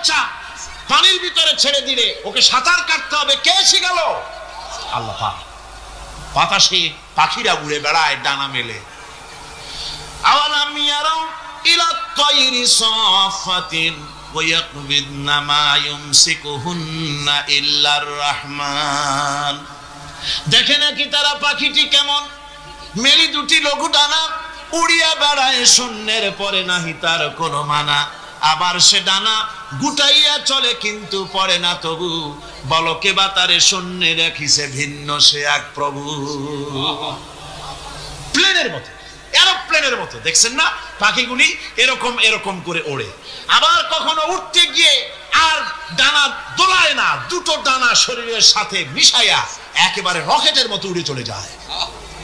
বাচ্চা পানির ভিতরে ছেড়ে দিলে ওকে সাঁতার কাটতে হবে, কে শিখালো? আল্লাহ পাক। বাতাসে পাখিরা উড়ে বেড়ায় ডানা মেলে। আওয়ালাম ইয়ারাউ ইলা তায়রি সাফাতিন ওয়া ইয়াকবিদনা মা ইউমসিকুহুন্না ইল্লার রহমান। দেখে নাকি তারা পাখিটি কেমন, মেলি দুটি লঘু ডানা, উড়িয়া বেড়ায় শূন্যের পরে নাহি তার কোনো মানা। আবার সে ডানা গুটাইয়া চলে কিন্তু পড়ে না তবু, বলকে বাতারে শূন্যে রাখিছে ভিন্ন সে এক প্রভু। প্লেনের মতো, এরোপ্লেনের মতো দেখছেন না পাখিগুলি এরকম এরকম করে ওড়ে। আবার কখনো উঠতে গিয়ে আর ডানা দোলায় না, দুটো ডানা শরীরের সাথে মিশাইয়া একেবারে রকেটের মতো উড়ে চলে যায়,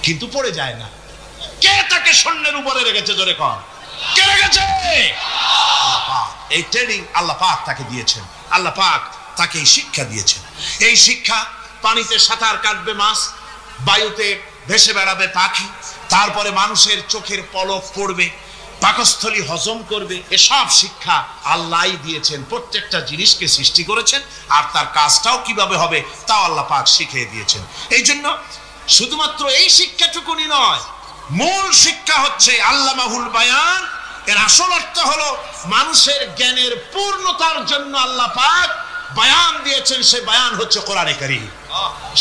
কিন্তু পড়ে যায় না। কে তাকে শূন্যের উপরে রেখেছে? জোরে কর, কে রেখেছে? এই ট্রেনিং আল্লাহ পাক তাকে দিয়েছেন, আল্লাহ পাক তাকে এই শিক্ষা দিয়েছেন। এই শিক্ষা, পানিতে সাঁতার কাটবে মাছ, বায়ুতে ভেসে বেড়াবে পাখি, তারপরে মানুষের চোখের পলক পড়বে, পাকস্থলী হজম করবে, এসব শিক্ষা আল্লাহই দিয়েছেন। প্রত্যেকটা জিনিসকে সৃষ্টি করেছেন, আর তার কাজটাও কিভাবে হবে তাও আল্লাহ পাক শিখিয়ে দিয়েছেন। এই জন্য শুধুমাত্র এই শিক্ষাটুকুনি নয়, মূল শিক্ষা হচ্ছে আল্লামাহুল বায়ান। এর আসল অর্থ হলো মানুষের জ্ঞানের পূর্ণতার জন্য আল্লাহ পাক বায়ান দিয়েছেন। সে বায়ান হচ্ছে কোরআনে কারীম।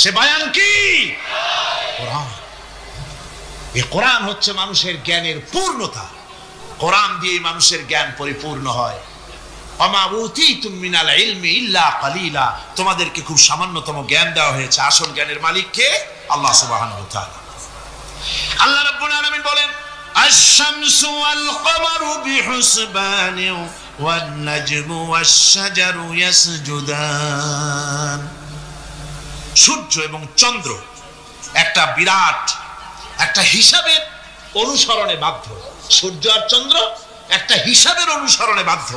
সে বায়ান কি? কোরআন। এই কোরআন হচ্ছে মানুষের জ্ঞানের পূর্ণতা। কোরআন দিয়ে মানুষের জ্ঞান পরিপূর্ণ হয়। ওমা উতীতুম মিনাল ইলমি ইল্লা কালিলা, তোমাদেরকে খুব সামান্যতম জ্ঞান দেওয়া হয়েছে। আসল জ্ঞানের মালিক কে? আল্লাহ সুবহানাহু ওয়া তাআলা। আল্লাহ রাব্বুল আলামিন বলেন, আশ-শামসু ওয়াল কমারু বিহুসবানি ওয়ান নাজমু ওয়াশ-শাজারু ইয়াসজুদান। সূর্য এবং চন্দ্র একটা বিরাট একটা হিসাবের অনুসরণে বাধ্য। সূর্য আর চন্দ্র একটা হিসাবের অনুসরণে বাধ্য,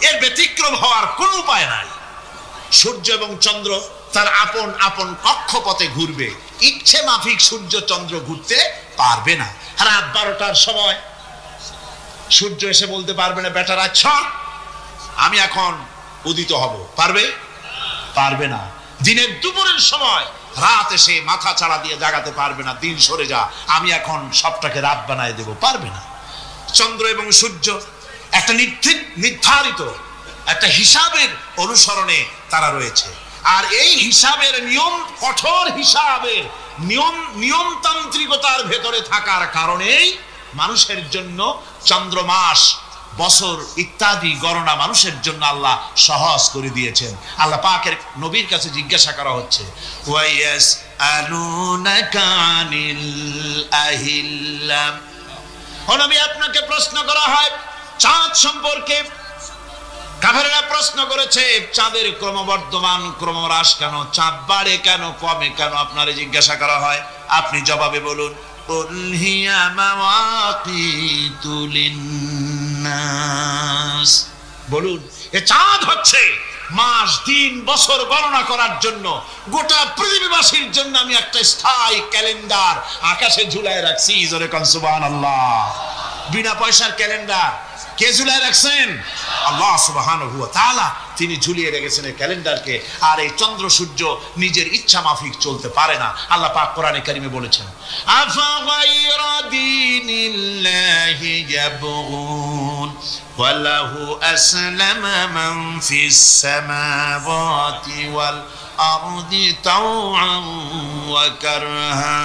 এর ব্যতিক্রম হওয়ার কোনো উপায় নাই। সূর্য এবং চন্দ্র তার আপন আপন কক্ষপথে ঘুরবে, ইচ্ছে মাফিক সূর্য চন্দ্র ঘুরতে পারবে না। রাত 12টার সময় সূর্য এসে বলতে পারবে না, বেটা রাত ছয়, আমি এখন উদিত হব, পারবে? পারবে না। দিনের দুপুরের সময় রাত এসে মাথা চাড়া দিয়ে জাগাতে পারবে না, দিন সরে যা, আমি এখন সবটাকে রাত বানায় দেব, পারবে না। চন্দ্র এবং সূর্য একটা নির্ধারিত একটা হিসাবের অনুসরণে তারা রয়েছে, আর এই হিসাবের নিয়ম, কঠোর হিসাবের নিয়মতান্ত্রিকতার ভেতরে থাকার কারণেই মানুষের জন্য চন্দ্র, মাস, বছর ইত্যাদি গণনা মানুষের জন্য আল্লাহ সহজ করে দিয়েছেন। আল্লাহ পাকের নবীর কাছে জিজ্ঞাসা করা হচ্ছে, ওয়ায়াসআলুনাকা আনিল আহিল্লাম। ও নবী, আপনাকে প্রশ্ন করা হয় চাঁদ সম্পর্কে। কাফেররা প্রশ্ন করেছে, চাঁদের ক্রমবর্ধমান ক্রমহ্রাস কেন? চাঁদ বাড়ে কেন, কমে কেন? আপনারে জিজ্ঞাসা করা হয়, আপনি জবাবে বলুন, কুল হিয়া মাওয়াকিতু লিন্নাস। বলুন, এ চাঁদ হচ্ছে মাস, দিন, বছর গণনা করার জন্য, গোটা পৃথিবীবাসীর জন্য আমি একটা স্থায়ী ক্যালেন্ডার আকাশে ঝুলায় রাখছি। জোরে কোন সুবহানাল্লাহ। বিনা পয়সার ক্যালেন্ডার কে ঝুলায় রাখছেন? আল্লাহ সুবহানাহু ওয়া তাআলা। তিনি ঝুলিয়ে রেখেছেন এই ক্যালেন্ডারকে। আর এই চন্দ্র সূর্য নিজের ইচ্ছা মাফিক চলতে পারে না। আল্লাহ পাক কোরআনে কারিমে বলেছেন, আফা গায়রা দীনিল্লাহি ইয়াবগুন ওয়া লাহু আসলামা মান ফিস সামাওয়াতি ওয়াল আরদি তাওআন ওয়া কারহা।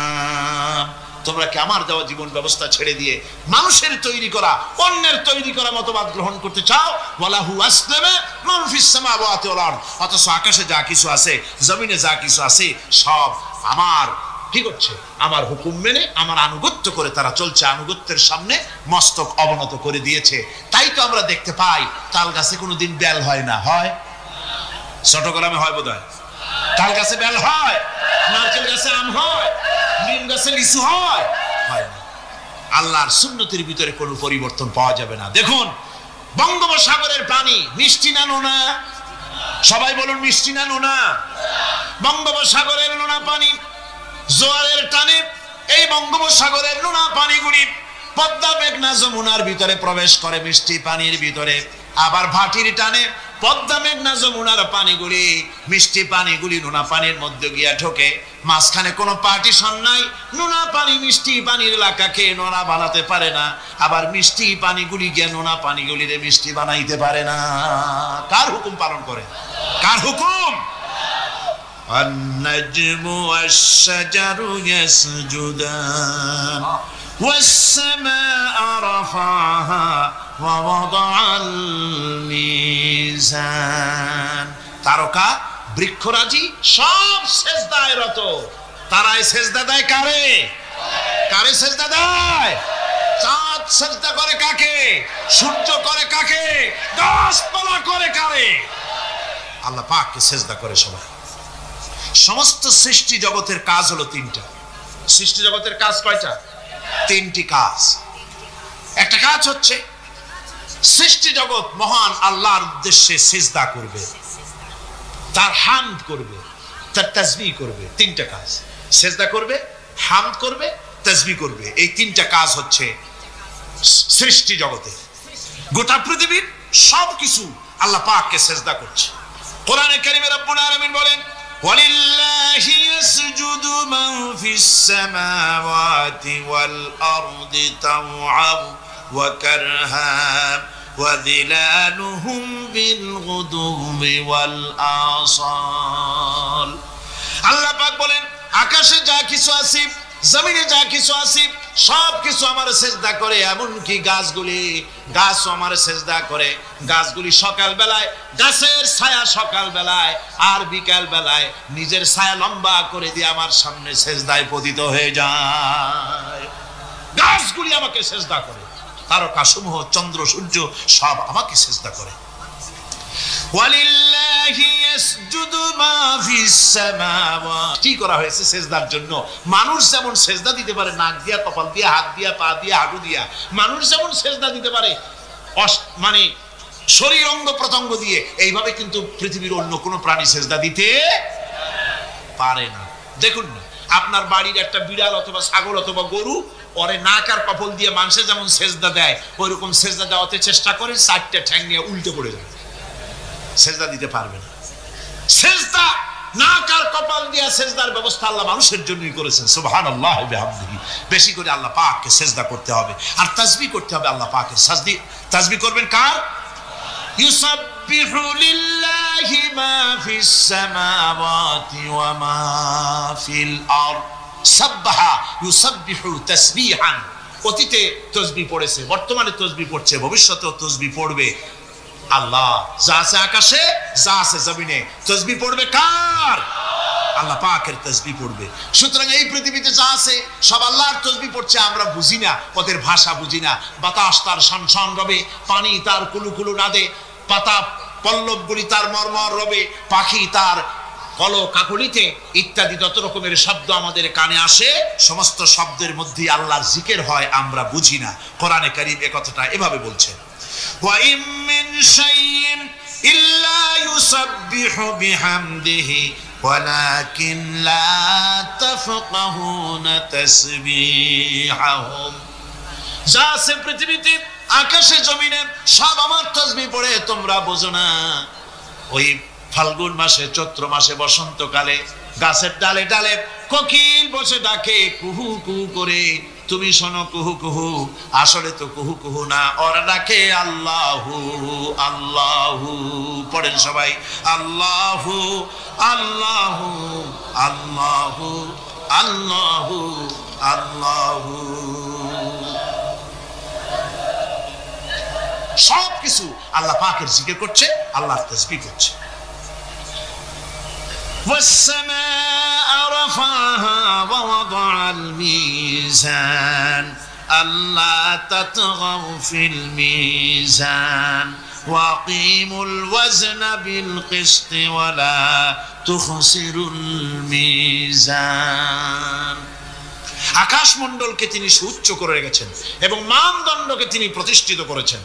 তোমরা কি আমার দেওয়া জীবন ব্যবস্থা ছেড়ে দিয়ে মানুষের তৈরি করা, অন্যের তৈরি করা মতবাদ গ্রহণ করতে চাও? ওয়ালাহু আসলামা মান ফিস সামাওয়াতি ওয়াল আরদ। অথচ আকাশে যা কিছু আছে, জমিনে যা কিছু আছে, সব আমার কি করছে? আমার হুকুম মেনে, আমার আনুগত্য করে তারা চলছে। আনুগত্যের সামনে মস্তক অবনত করে দিয়েছে। তাই তো আমরা দেখতে পাই তাল গাছে কোনোদিন বেল হয় না। হয়? চট্টগ্রামে হয় বোধহয়। তাল গাছে বেল হয়, নারকেল গাছে আম হয়, নিম গাছে লিচু হয়? হয় না। আল্লাহর সুন্নতের ভিতরে কোনো পরিবর্তন পাওয়া যাবে না। দেখুন, বঙ্গোপসাগরের পানি মিষ্টি না নোনা? সবাই বলুন, মিষ্টি না নোনা? বঙ্গোপসাগরের নোনা পানি জোয়ারের টানে এই বঙ্গোপসাগরের নোনা পানিগুলি পদ্মা, মেঘনা, যমুনার ভিতরে প্রবেশ করে মিষ্টি পানির ভিতরে। আবার ভাটির টানে পদ্মা মেঘনা যমুনার পানিগুলি, মিষ্টি পানিগুলি নোনা পানির মধ্যে গিয়া ঢোকে, মাঝখানে কোনো পার্টিশন নাই। নোনা পানি মিষ্টি পানির এলাকাকে নোনা বানাতে পারে না, আবার মিষ্টি পানিগুলি গিয়া নোনা পানিগুলিরে মিষ্টি বানাইতে পারে না। কার হুকুম পালন করে? কার হুকুম? النجم والشجر يسجدان والسماء رفعها ووضع الميزان। তারকা বৃক্ষরাজি সব সেজদায় রত। তারাই সেজদা দেয় কারে? কারে সেজদা দেয়? চাঁদ সেজদা করে কাকে? সূর্য করে কাকে? গাছপালা করে কারে? আল্লাহ পাককে সেজদা করে সবাই। সমস্ত সৃষ্টি জগতের কাজ হলো তিনটা। সৃষ্টি জগতের কাজ কয়টা? তিনটি কাজ। একটা কাজ হচ্ছে সৃষ্টি জগৎ মহান আল্লাহর উদ্দেশ্যে সিজদা করবে, তার হামদ করবে, তার তাসবিহ করবে। তিনটা কাজ, সিজদা করবে, হামদ করবে, তাসবিহ করবে। এই তিনটা কাজ হচ্ছে সৃষ্টি জগতে। গোটা পৃথিবীর সবকিছু আল্লাহ পাককে সিজদা করছে। কোরআনে কারীমে রব্বুল আলামিন বলেন, وَلِلَّهِ يَسْجُدُ مَنْ فِي السَّمَاوَاتِ وَالْأَرْضِ طَوْعًا وَكَرْهًا وَظِلَالُهُمْ بِالْغُدُوِّ وَالْآصَالِ। আল্লাহ পাক বলেন, আকাশে যা কিছু আছে, জমিনে যা কিছু আছে, সব কিছু আমার সেজদা করে। এমনকি গাছগুলি, গাছও আমার সেজদা করে। গাছগুলি সকাল বেলায় গাছের ছায়া সকাল বেলায় আর বিকাল বেলায় নিজের ছায়া লম্বা করে দিয়ে আমার সামনে সেজদায় পতিত হয়ে যায়। গাছগুলি আমাকে সেজদা করে, তারকা সমূহ, চন্দ্র সূর্য সব আমাকে সেজদা করে। ওয়ালিল্লাহি ইয়াসজুদু মা ফিস সামাওয়াত। কি করা হয়েছে সেজদার জন্য? মানুষ যেমন সেজদা দিতে পারে নাক দিয়া, কপাল দিয়া, হাত দিয়া, পা দিয়া, হাঁটু দিয়া, মানুষ যেমন সেজদা দিতে পারে মানে শরীর অঙ্গ প্রত্যঙ্গ দিয়ে, এইভাবে কিন্তু পৃথিবীর অন্য কোনো প্রাণী সেজদা দিতে পারে না। দেখুন না, আপনার বাড়ির একটা বিড়াল অথবা ছাগল অথবা গরু, ওরে নাক আর কপাল দিয়ে মানুষে যেমন সেজদা দেয়, ওইরকম সেজদা দেওয়াতে চেষ্টা করে, চারটা ঠ্যাং নিয়ে উল্টে পড়ে যায়, সেজদা দিতে পারবে না। সেজদা নাক আর কপাল দিয়ে সেজদার ব্যবস্থা আল্লাহ মানুষের জন্যই করেছেন। সুবহানাল্লাহ ওয়া বিহামদিহি। বেশি করে আল্লাহ পাককে সেজদা করতে হবে আর তাসবিহ করতে হবে। আল্লাহ পাকের তাসবিহ করবেন কার? ইউসাব্বিহু লিল্লাহি মা ফিস সামাওয়াতি ওয়া মা ফিল আরদ। সাব্বাহা ইউসাব্বিহু তাসবিহান। অতীতে তাসবিহ পড়েছে, বর্তমানে তাসবিহ পড়ছে, ভবিষ্যতেও তাসবিহ পড়বে। আল্লাহ যা আছে আকাশে, যা আছে জমিনে, তাসবিহ পড়বে কার? আল্লাহ পাকের তাসবিহ পড়বে। সুতরাং এই পৃথিবীতে যা আছে সব আল্লাহর তাসবিহ পড়ছে। আমরা বুঝি না, ওদের ভাষা বুঝি না। বাতাস তার শনশন রবে, পানি তার কুলুকুলু নাদে, পাতা পল্লবগুলি তার মর্মর রবে, পাখি তার কলকাকলিতে ইত্যাদি যত রকমের শব্দ আমাদের কানে আসে, সমস্ত শব্দের মধ্যে আল্লাহর জিকির হয়, আমরা বুঝি না। কোরআনে কারীম এই কথাটা এভাবে বলছেন, وَإِن مِّن شَيْءٍ إِلَّا يُسَبِّحُ بِحَمْدِهِ وَلَكِنْ لَا تَفْقَهُونَ تَسْبِيحَهُمْ। যা আছে পৃথিবীতে, আকাশে জমিনে, সব আমার তাসবিহ পড়ে, তোমরা বোঝো না। ওই ফাল্গুন মাসে, চৈত্র মাসে, বসন্তকালে গাছের ডালে ডালে কোকিল বসে ডাকে কুহু কুহু করে, তুমি শোনো কুহু কুহু, আসলে তো কুহু কুহু না, ওরা ডাকে আল্লাহু আল্লাহু। পড়েন সবাই, আল্লাহু আল্লাহু আল্লাহু আল্লাহু আল্লাহু। সব কিছু আল্লাহ পাকের জিকির করছে, আল্লাহর তাসবিহ করছে। والسماء رفعها ووضع الميزان ألا تطغوا في الميزان وأقيموا الوزن بالقسط ولا تخسروا الميزان। আকাশ মণ্ডলকে তিনি সুউচ্চ করে রেখেছেন এবং মানদণ্ডকে তিনি প্রতিষ্ঠিত করেছেন।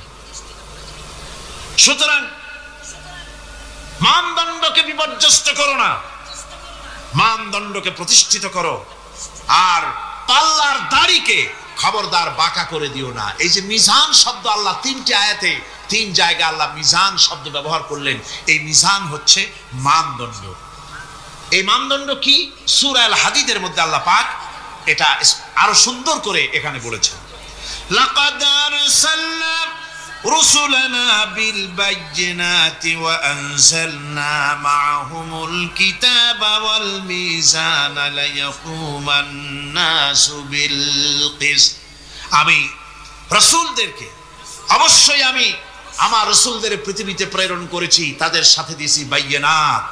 সুতরাং মানদণ্ডকে বিপর্যস্ত করো না, মানদণ্ডকে প্রতিষ্ঠিত করো। আর পাল্লার দাড়িকে খবরদার বাঁকা করে দিও না। এই যে মিজান শব্দ আল্লাহ তিনটি আয়াতে তিন জায়গায় আল্লাহ মিজান শব্দ ব্যবহার করলেন। এই মিজান হচ্ছে মানদণ্ড। এই মানদণ্ড কি? সূরা আল হাদিদের মধ্যে আল্লাহ পাক এটা আরো সুন্দর করে এখানে বলেছেন, লাকাদ আরসালনা রুসুলানা বিল বাইয়িনাতি ওয়া আনজালনা মাআহুমুল কিতাবা ওয়াল মিজানা লিয়াকুমান নাসু বিল কিসত। আমি রাসূলদেরকে, অবশ্যই আমি আমার রাসূলদের পৃথিবীতে প্রেরণ করেছি, তাদের সাথে দিয়েছি বাইয়িনাত,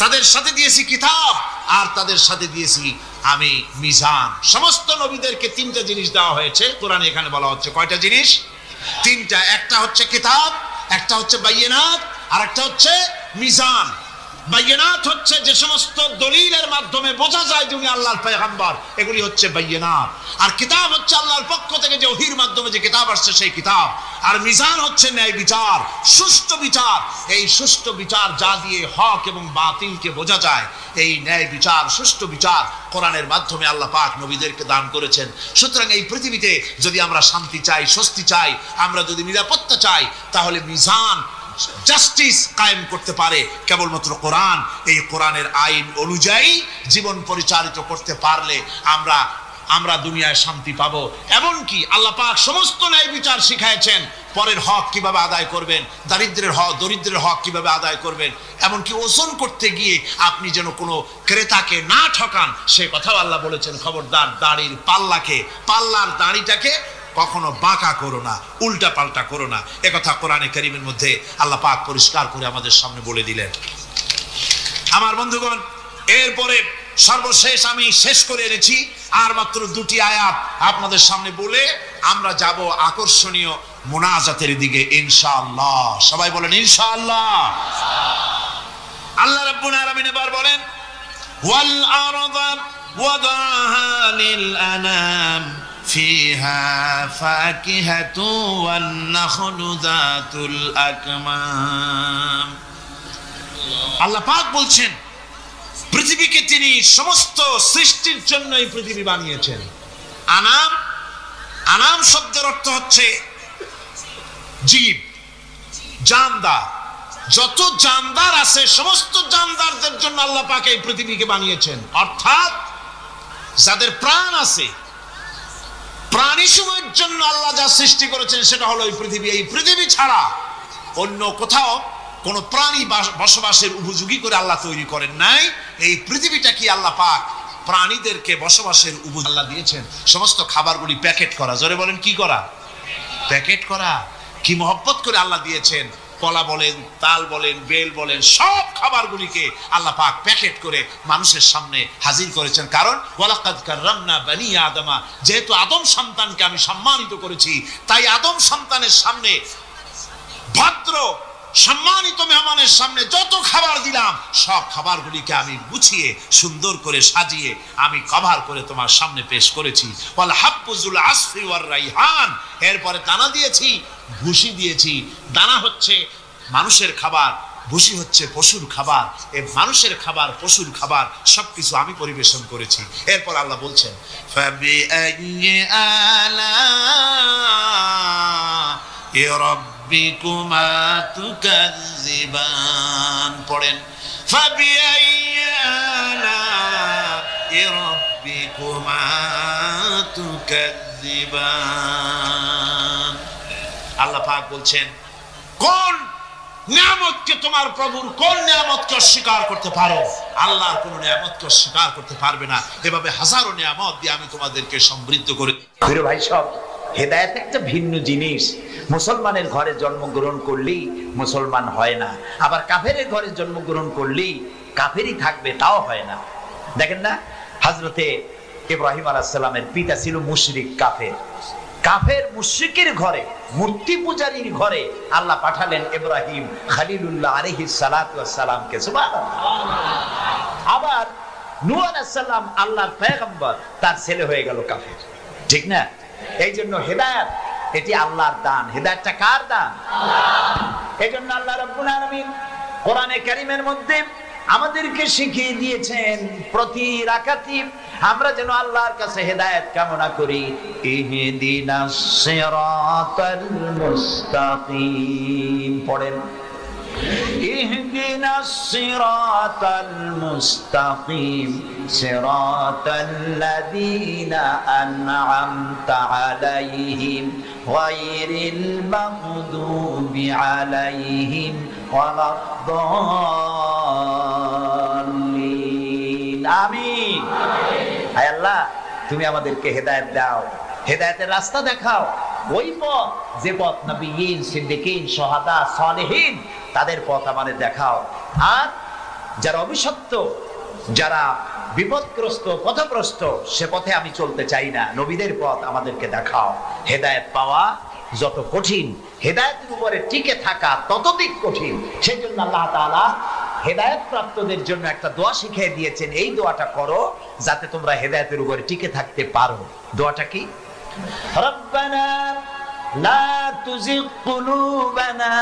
তাদের সাথে দিয়েছি কিতাব, আর তাদের সাথে দিয়েছি আমি মিজান। সমস্ত নবীদেরকে তিনটা জিনিস দেওয়া হয়েছে। কোরআনে এখানে বলা হচ্ছে কয়টা জিনিস? তিনটা। একটা হচ্ছে কিতাব, একটা হচ্ছে বাইয়িনাত, আর একটা হচ্ছে মিজান। বাইয়িনাত হচ্ছে যে সমস্ত দলিলের মাধ্যমে বোঝা যায় যে উনি আল্লাহর পয়গম্বর, এগুলি হচ্ছে বাইয়িনাত। আর কিতাব হচ্ছে আল্লাহর পক্ষ থেকে যে ওহীর মাধ্যমে যে কিতাব আসছে সেই কিতাব। আর মিজান হচ্ছে ন্যায় বিচার, সুষ্ঠু বিচার। এই সুষ্ঠু বিচার যা দিয়ে হক এবং বাতিলকে বোঝা যায়, এই ন্যায় বিচার, সুষ্ঠু বিচার কোরআনের মাধ্যমে আল্লাহ পাক নবীদেরকে দান করেছেন। সুতরাং এই পৃথিবীতে যদি আমরা শান্তি চাই, স্বস্তি চাই, আমরা যদি নিরাপত্তা চাই, তাহলে মিজান, জাস্টিস কায়েম করতে পারে কেবলমাত্র কোরআন। এই কোরআনের আইন অনুযায়ী জীবন পরিচালিত করতে পারলে আমরা দুনিয়ায় শান্তি পাবো। এমনকি আল্লাহ পাক সমস্ত ন্যায় বিচার শিখাইছেন, পরের হক কিভাবে আদায় করবেন, দরিদ্রের হক কিভাবে আদায় করবেন। এমনকি ওজন করতে গিয়ে আপনি যেন কোনো ক্রেতাকে না ঠকান, সে কথাও আল্লাহ বলেছেন। খবরদার, পাল্লার দাড়িটাকে কখনো বাঁকা করো না, উল্টা পাল্টা করো না। একথা কোরআনে কারীমের মধ্যে আল্লাহ পাক পরিষ্কার করে আমাদের সামনে বলে দিলেন। আমার বন্ধুগণ, এরপরে সর্বশেষ আমি শেষ করে এনেছি আর মাত্র দুটি আয়াত আপনাদের সামনে বলে আমরা যাব আকর্ষণীয় মুনাজাতের দিকে ইনশাআল্লাহ। সবাই বলেন ইনশাআল্লাহ। আল্লাহ রাব্বুল আলামিন এবার বলেন, ওয়াল আরদা ওয়াদাহা লিল আনাম ফিহা ফাকিহাতু ওয়ান নাখলু যাতুল আকমাম। আল্লাহ পাক বলছেন, পৃথিবীকে তিনি সমস্ত সৃষ্টির জন্য এই পৃথিবী বানিয়েছেন। আনাম শব্দের অর্থ হচ্ছে জীব, জানদার। যত জানদার আছে সমস্ত জানদারদের জন্য আল্লাহ পাক এই পৃথিবীকে বানিয়েছেন। অর্থাৎ যাদের প্রাণ আছে, প্রাণী সময়ের জন্য আল্লাহ যা সৃষ্টি করেছেন সেটা হলো এই পৃথিবী। এই পৃথিবী ছাড়া অন্য কোথাও কোন প্রাণী বসবাসের উপযোগী করে আল্লাহ তৈরি করেন নাই। এই পৃথিবীটা কি আল্লাহ পাক প্রাণীদেরকে বসবাসের উপযোগী আল্লাহ দিয়েছেন। সমস্ত খাবারগুলি প্যাকেট করা, জোরে বলেন কি করা? প্যাকেট করা। কি মহব্বত করে আল্লাহ দিয়েছেন। কলা বলেন, তাল বলেন, বেল বলেন, সব খাবারগুলিকে আল্লাহ পাক প্যাকেট করে মানুষের সামনে হাজির করেছেন। কারণ ওয়ালাকাদ কাররামনা বানি আদমা, যেহেতু আদম সন্তানকে আমি সম্মানিত করেছি, তাই আদম সন্তানের সামনে, ভদ্র সম্মানিত মেহমানের সামনে যত খাবার দিলাম, সব খাবারগুলিকে আমি গুছিয়ে সুন্দর করে সাজিয়ে আমি কভার করে তোমার সামনে পেশ করেছি। ওয়াল হাব্বুজুল আসফি ওয়ার রাইহান, এরপরে দানা দিয়েছি, ভুসি দিয়েছি। দানা হচ্ছে মানুষের খাবার, ভুসি হচ্ছে পশুর খাবার। এই মানুষের খাবার, পশুর খাবার সবকিছু আমি পরিবেশন করেছি। এরপর আল্লাহ বলছেন, ফাবিআইয়ি আলা'i রাব্বিকুমা তুকাযযিবান। পড়েন, ফাবিআইয়ি আলা'i রাব্বিকুমা তুকাযযিবান। আল্লাহ পাক বলছেন, কোন নিয়ামতকে, তোমার প্রভুর কোন নিয়ামতকে অস্বীকার করতে পারো? আল্লাহর কোন নিয়ামতকে অস্বীকার করতে পারবে না। এভাবে হাজারো নিয়ামত দিয়ে আমি তোমাদেরকে সমৃদ্ধ করে। প্রিয় ভাই সব, হেদায়েত একটা ভিন্ন জিনিস। মুসলমানের ঘরে জন্মগ্রহণ করলেই মুসলমান হয় না, আবার কাফেরের ঘরে জন্মগ্রহণ করলেই কাফেরই থাকবে, তাও হয় না। দেখেন না, হযরতে ইব্রাহিম আলাইহিস সালামের পিতা ছিল মুশরিক, কাফের মুশরিকের ঘরে, মূর্তি পূজারীর ঘরে আল্লাহ পাঠালেন ইব্রাহিম খলিলুল্লাহ আলাইহিস সালাতু ওয়াস সালামকে। সুবহানাল্লাহ। আবার নূহ আলাইহিস সালাম আল্লাহর পয়গম্বর, তার ছেলে হয়ে গেল কাফের। ঠিক না? এই জন্য হেদায়েত এটি আল্লাহর দান। হেদায়েতটা কার দান? আল্লাহ। এই জন্য আল্লাহ রাব্বুল আলামিন কোরআনে কারীমের মধ্যে আমাদেরকে শিখিয়ে দিয়েছেন প্রতি রাকাতে আমরা যেন আল্লাহর কাছে হেদায়েত কামনা করি। ইহদিনাস সিরাতাল মুস্তাকিম পড়েন, ইহদিনাস সিরাতাল মুস্তাকিম সিরাতাল্লাযীনা আন'আমতা আলাইহিম গায়রিল মাগদুবি আলাইহিম ওয়ালাদ-দাল্লিন। আমিন। হায় আল্লাহ, তুমি আমাদেরকে হেদায়েত দাও, হেদায়েতের রাস্তা দেখাও, ওই পথ যে পথ নবিয়্যিন, সিদ্দিকীন, শুহাদা, সালেহীন তাদের পথ আমাদের দেখাও। আর যারা অভিশপ্ত, যারা বিপদগ্রস্ত, পথভ্রষ্ট, সে পথে আমি চলতে চাই না, নবীদের পথ আমাদেরকে দেখাও। হেদায়েত পাওয়া যত কঠিন, হেদায়েতের উপরে টিকে থাকা ততোধিক কঠিন। সেই জন্য আল্লাহ তাআলা হেদায়েত প্রাপ্তদের জন্য একটা দোয়া শিখিয়ে দিয়েছেন, এই দোয়াটা করো যাতে তোমরা হেদায়েতের উপরে টিকে থাকতে পারো। দোয়াটা কি? রব্বানা লা তুযিগ কুলুবানা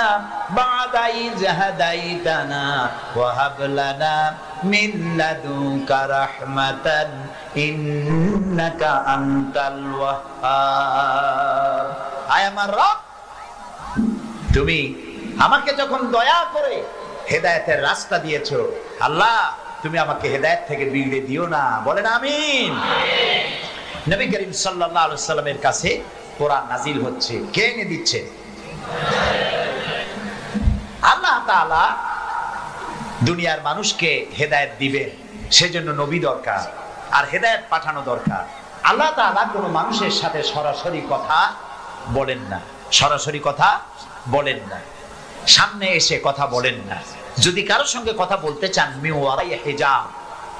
বা'দা ইয হাদাইতানা ওয়া হাব লানা মিন লাদুনকা রাহমাতান ইন্নাকা আনতাল ওয়াহ্হাব। আয় আমার রব, তুমি আমাকে যখন দয়া করে হেদায়েতের রাস্তা দিয়েছো, আল্লাহ তুমি আমাকে হেদায়েত থেকে বিগড়ে দিও না। বলেন আমিন। নবী করিম সাল্লাল্লাহু আলাইহি ওয়াসাল্লামের কাছে কোরআন নাজিল হচ্ছে, কে এনে দিচ্ছে? আল্লাহ তাআলা দুনিয়ার মানুষকে হেদায়েত দিবেন, সেজন্য নবী দরকার আর হেদায়েত পাঠানো দরকার। আল্লাহ তাআলা কোনো মানুষের সাথে সরাসরি কথা বলেন না, সরাসরি কথা বলেন না, সামনে এসে কথা বলেন না। যদি কারোর সঙ্গে কথা বলতে চান, মিন ওয়ারাই হিজাব,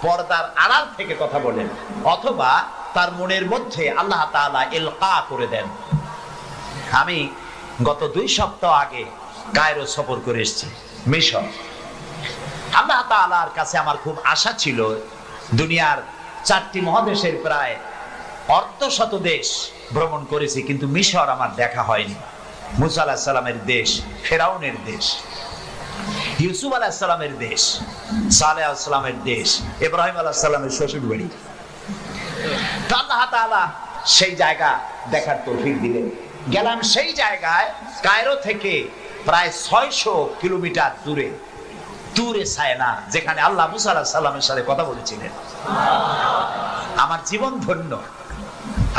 পর্দার আড়াল থেকে কথা বলেন, অথবা তার মনের মধ্যে আল্লাহ তাআলা ইলকা করে দেন। আমি গত 2 সপ্তাহ আগে কায়রো সফর করে এসেছি, মিশর। আল্লাহ তাআলার কাছে আমার খুব আশা ছিল, দুনিয়ার 4টি মহাদেশের প্রায় অর্ধশত দেশ ভ্রমণ করেছি, কিন্তু মিশর আমার দেখা হয়নি। মুসা আলাইহিস সালামের দেশ, ফেরাউনের দেশ, ইউসুফ আলাইহিস সালামের দেশ, সালেহ আলাইহিস সালামের দেশ, ইব্রাহিম আলাইহিস সালামের শ্বশুর বাড়ি। আল্লাহ তাআলা সেই জায়গা দেখার তৌফিক দিলেন। গেলাম সেই জায়গায়, কায়রো থেকে প্রায় 600 কিলোমিটার দূরে, তুরে সায়না, যেখানে আল্লাহ মুসা আলাইহিস সালামের সাথে কথা বলেছিলেন। আমার জীবন ধন্য।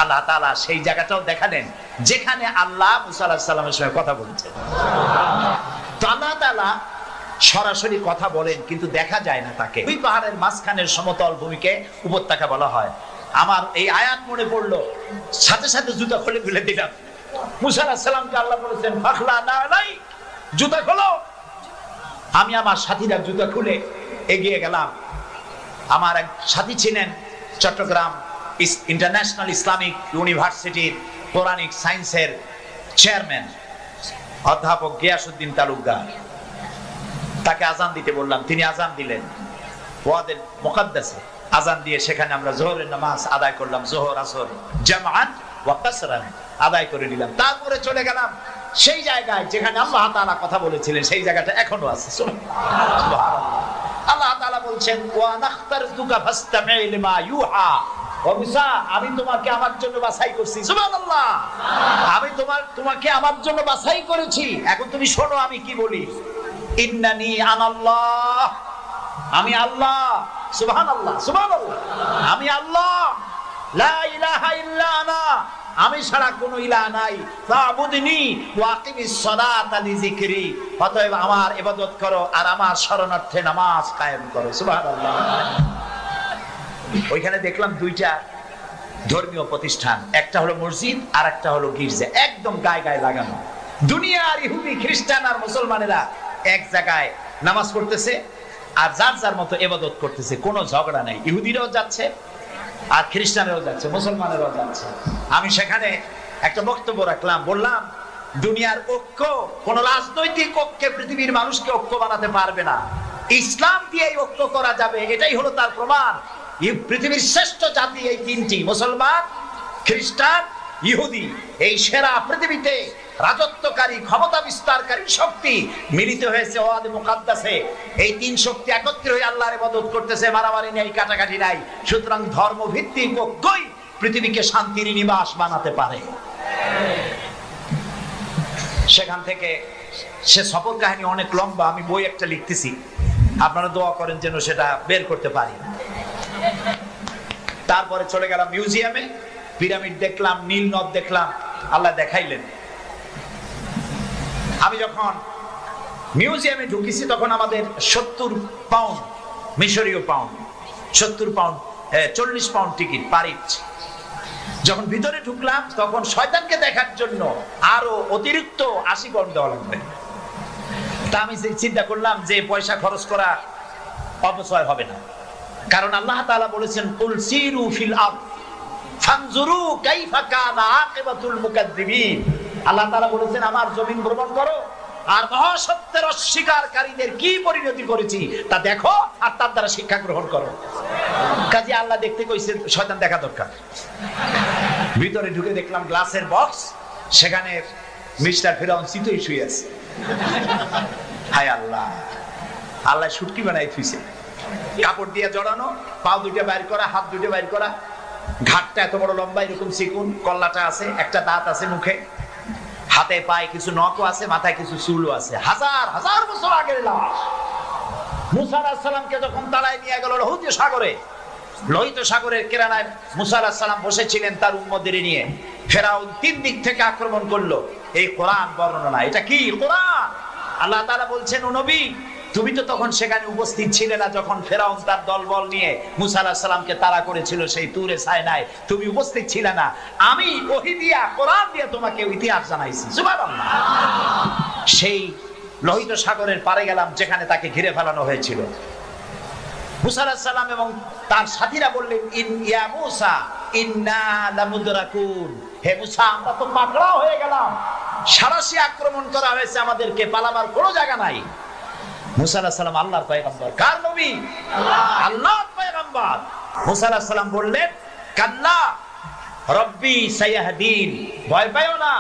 আল্লাহ তাআলা সেই জায়গাটাও দেখালেন যেখানে আল্লাহ মুসা আলাইহিস সালামের সঙ্গে কথা বলেছেন। তো আল্লাহ তাআলা সরাসরি কথা বলেন, কিন্তু দেখা যায় না তাকে। ওই পাহাড়ের মাঝখানের সমতল ভূমিকে উপত্যকা বলা হয়। আমার এই আয়াত মনে পড়লো, সাথে সাথে জুতা খুলে ফেলে দিলাম। মুসা আলাইহিস সালামকে আল্লাহ বলেছেন, ফাখলা না নাই, জুতা খোলো। আমি আমার সাথীরা জুতা খুলে এগিয়ে গেলাম। আমার এক সাথী ছিলেন চট্টগ্রাম ইন্টারন্যাশনাল ইসলামিক ইউনিভার্সিটির কোরআনিক সায়েন্সের চেয়ারম্যান অধ্যাপক গিয়াসউদ্দিন তালুকদার। তাকে আজান দিতে বললাম, তিনি আজান দিলেন। ওয়াদের মুকাদ্দাসে আজান দিয়ে সেখানে আমরা যোহরের নামাজ আদায় করলাম, যোহর আসর জামাআত ওয়া কাসরান আদায় করে নিলাম। তারপরে চলে গেলাম সেই জায়গায় যেখানে আল্লাহ তাআলা কথা বলেছিলেন, সেই জায়গাটা এখনো আছে। সুবহানাল্লাহ। আল্লাহ তাআলা বলছেন, ওয়া নাখতারতুকা ফাসতামি' লিমা ইউহা। ও মুসা, আমি তোমাকে আমার জন্য বাছাই করছি। সুবহানাল্লাহ। আমি তোমাকে আমার জন্য বাছাই করেছি, এখন তুমি শোনো আমি কি বলি। ইন্নানি আনাল্লাহ, আমি আল্লাহ। সুবহানাল্লাহ, সুবহানাল্লাহ। আমি আল্লাহ, লা ইলাহা ইল্লা আনা, আমি ছাড়া কোনো ইলাহ নাই। ফাবুদনি ওয়া আকিমিস সালাতা লিযিকরি, অতএব আমার ইবাদত করো আর আমার শরণার্থে নামাজ কায়েম করো। সুবহানাল্লাহ। ওইখানে দেখলাম 2টা ধর্মীয় প্রতিষ্ঠান, একটা হলো মসজিদ আর একটা হলো গির্জা, একদম গায়ে গায়ে লাগানো। দুনিয়ার ইহুদি, খ্রিস্টান আর মুসলমানেরা এক জায়গায় নামাজ পড়তেছে আর যার যার মতো ইবাদত করতেছে, কোনো ঝগড়া নাই। ইহুদিরাও যাচ্ছে আর খ্রিস্টানেরাও যাচ্ছে, মুসলমানেরাও যাচ্ছে। আমি সেখানে একটা বক্তব্য রাখলাম, বললাম দুনিয়ার ঐক্য, কোন রাজনৈতিক ঐক্যে পৃথিবীর মানুষকে ঐক্য বানাতে পারবে না। ইসলাম দিয়ে ঐক্য করা যাবে, এটাই হলো তার প্রমাণ। পৃথিবীর শ্রেষ্ঠ জাতি এই 3টি, মুসলমান, খ্রিস্টান, ইহুদি। এই সেরা পৃথিবীতে রাজত্বকারী, ক্ষমতা বিস্তারকারী শক্তি মিলিত হয়েছে ওয়াদে মুকাদ্দাসে। এই তিন শক্তি একত্রে হয়ে আল্লাহর ইবাদত করতেছে, মারামারি নাই, কাটাকাটি নাই। সুতরাং ধর্মভিত্তিক ঐক্যই পৃথিবীকে শান্তির নিবাস বানাতে পারে। সেখান থেকে সে সফর কাহিনী অনেক লম্বা, আমি বই একটা লিখতেছি, আপনারা দোয়া করেন যেন সেটা বের করতে পারি। তারপরে চলে গেলাম মিউজিয়ামে, পিরামিড দেখলাম, নীল নদ দেখলাম, আল্লাহ দেখাইলেন। আমি যখন মিউজিয়ামে ঢুকেছি তখন আমাদের 70 পাউন্ড, মিশরীয় পাউন্ড, 70 পাউন্ড, 40 পাউন্ড টিকিট পারিচ। যখন ভিতরে ঢুকলাম তখন শয়তানকে দেখার জন্য আরো অতিরিক্ত 80 পাউন্ড দেওয়া লাগবে। তা আমি চিন্তা করলাম যে পয়সা খরচ করা অপচয় হবে না, কারণ আল্লাহ তাআলা বলেছেন কুল সিরু ফিল আরদ ফানজুরু কাইফা কানা আকিবাতুল মুকাদ্দিবিন। আল্লাহ তাআলা বলেছেন আমার জমিন ভ্রমণ করো আর মহাসত্যের অস্বীকারীদের কি পরিণতি করেছি তা দেখো আর তার দ্বারা শিক্ষা গ্রহণ করো। কাজে আল্লাহ দেখতে কইছে, শয়তান দেখা দরকার। ভিতরে ঢুকে দেখলাম গ্লাসের বক্স, সেখানে মিস্টার ফিরাউন চিতই শুয়ে আছে। হায় আল্লাহ, আল্লাহ শুটকি বানাই থুইছে, কাপড় দিয়ে জড়ানো, পা দুটো বাইর করা, হাত দুটো বাইর করা, ঘাটটা এত বড় লম্বা, এরকম চিকুন, কল্লাটা আছে, একটা দাঁত আছে মুখে, হাতে পায়ে কিছু নখও আছে, মাথায় কিছু চুলও আছে। হাজার হাজার বছর আগের লাশ। মুসা আলাইহিস সালামকে যখন তাড়ায় নিয়ে গেল লোহিত সাগরের কিনারায় মুসা আলাইহিস সালাম বসেছিলেন তার উম্মতদের নিয়ে। ফেরাউন 3 দিক থেকে আক্রমণ করলো। এই কোরআন বর্ণনা, এটা কি কোরআন? আল্লাহ তাআলা বলছেন, ও নবী তুমি তো তখন সেখানে উপস্থিত ছিলে না যখন ফেরাউন তার দলবল নিয়ে মুসা আলাইহিস সালামকে তাড়া করেছিল সেই তুরে সাইনায়, তুমি উপস্থিত ছিলে না। আমি ওহী দিয়া, কোরআন দিয়ে তোমাকে ইতিহাস জানাইছি। সুবহানাল্লাহ। সেই লোহিত সাগরের পারে গেলাম যেখানে তাকে ঘিরে ফেলানো হয়েছিল। মুসা আলাইহিস সালাম এবং তার সাথীরা বললেন, ইয়া মুসা ইন্না লামুদরাকুন, হে মুসা আমরা তো পাকড়াও হয়ে গেলাম, সারাশি আক্রমণ করা হয়েছে, আমাদেরকে পালাবার কোনো জায়গা নাই। মুসা আলাইহিস সালাম আল্লাহর পয়গম্বর। কার নবী? আল্লাহর পয়গম্বর। মুসা আলাইহিস সালাম বললেন, কাল্লা রব্বি সায়াহদিন, ভয় পাইও না,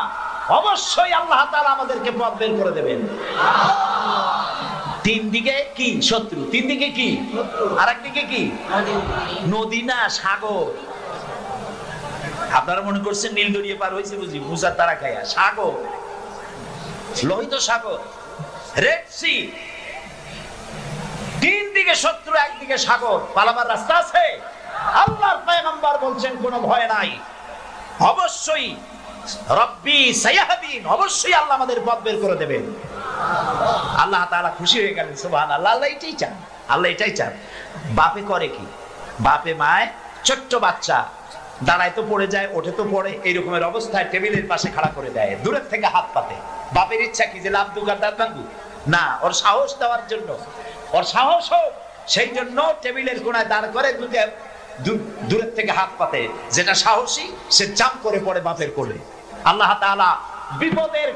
অবশ্যই আল্লাহ তাআলা আমাদেরকে পথ বের করে দেবেন। তিন দিকে কি শত্রু, তিন দিকে কি আর একদিকে কি নদী না সাগর। আপনারা মনে করছেন নীল দরিয়া পার হয়েছে বুঝি মুসার তারা খাইয়া? সাগর, লোহিত সাগর, রেড সি, তিন দিকে শত্রু, একদিকে সাগর, পালাবার রাস্তা আছে। আল্লাহর পয়গম্বর বলছেন কোনো ভয় নাই, অবশ্যই রব্বি সায়াহদিন, অবশ্যই আল্লাহ আমাদের পথ বের করে দেবেন। আল্লাহ তাআলা খুশি হয়ে গেলেন। সুবহানাল্লাহ। আল্লাহ এটাই চান, আল্লাহ এটাই চান। বাপে করে কি? বাপে মায় ছোট্ট বাচ্চা দাঁড়ায় তো পড়ে যায়, ওঠে তো পড়ে, এইরকমের অবস্থায় টেবিলের পাশে খাড়া করে দেয়, দূরের থেকে হাত পাতে। বাপের ইচ্ছা কি যে লাভ দুগার দাঁত ভাঙু? না, ওর সাহস দেওয়ার জন্য, ওর সাহস হোক সেই জন্য টেবিলের কোণায় দাঁড় করে দূরের থেকে হাত পাতে। যেটা সাহসী সে জাম্প করে পড়ে বাপের কোলে। আল্লাহ তাআলা বিপদের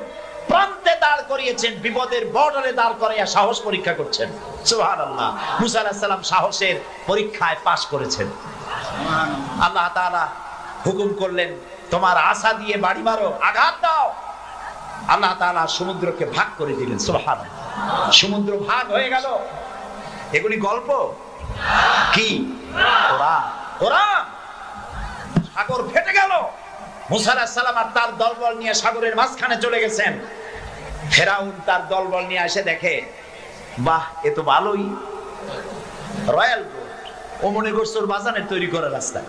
প্রান্তে দাঁড় করিয়েছেন, বিপদের বর্ডারে দাঁড় করাইয়া সাহস পরীক্ষা করছেন। সুবহানাল্লাহ। মুসা আলাইহিস সালাম সাহসের পরীক্ষায় পাশ করেছেন। আল্লাহ তাআলা হুকুম করলেন, তোমার আশা দিয়ে বাড়ি মারো, আঘাত দাও। আল্লাহ তাআলা সমুদ্রকে ভাগ করে দিলেন। সুবহানাল্লাহ। সমুদ্র ভাগ হয়ে গেল। এগুলি গল্প কি? কোরআন। কোরআন। সাগর ফেটে গেল। মুসা আলাইহিস সালাম আর তার দলবল নিয়ে সাগরের মাঝখানে চলে গেছেন। ফেরাউন তার দলবল নিয়ে এসে দেখে, বাহ এ তো ভালোই, রয়্যাল রোড। ও মনে করছে ওর বাজানের তৈরি করা রাস্তা।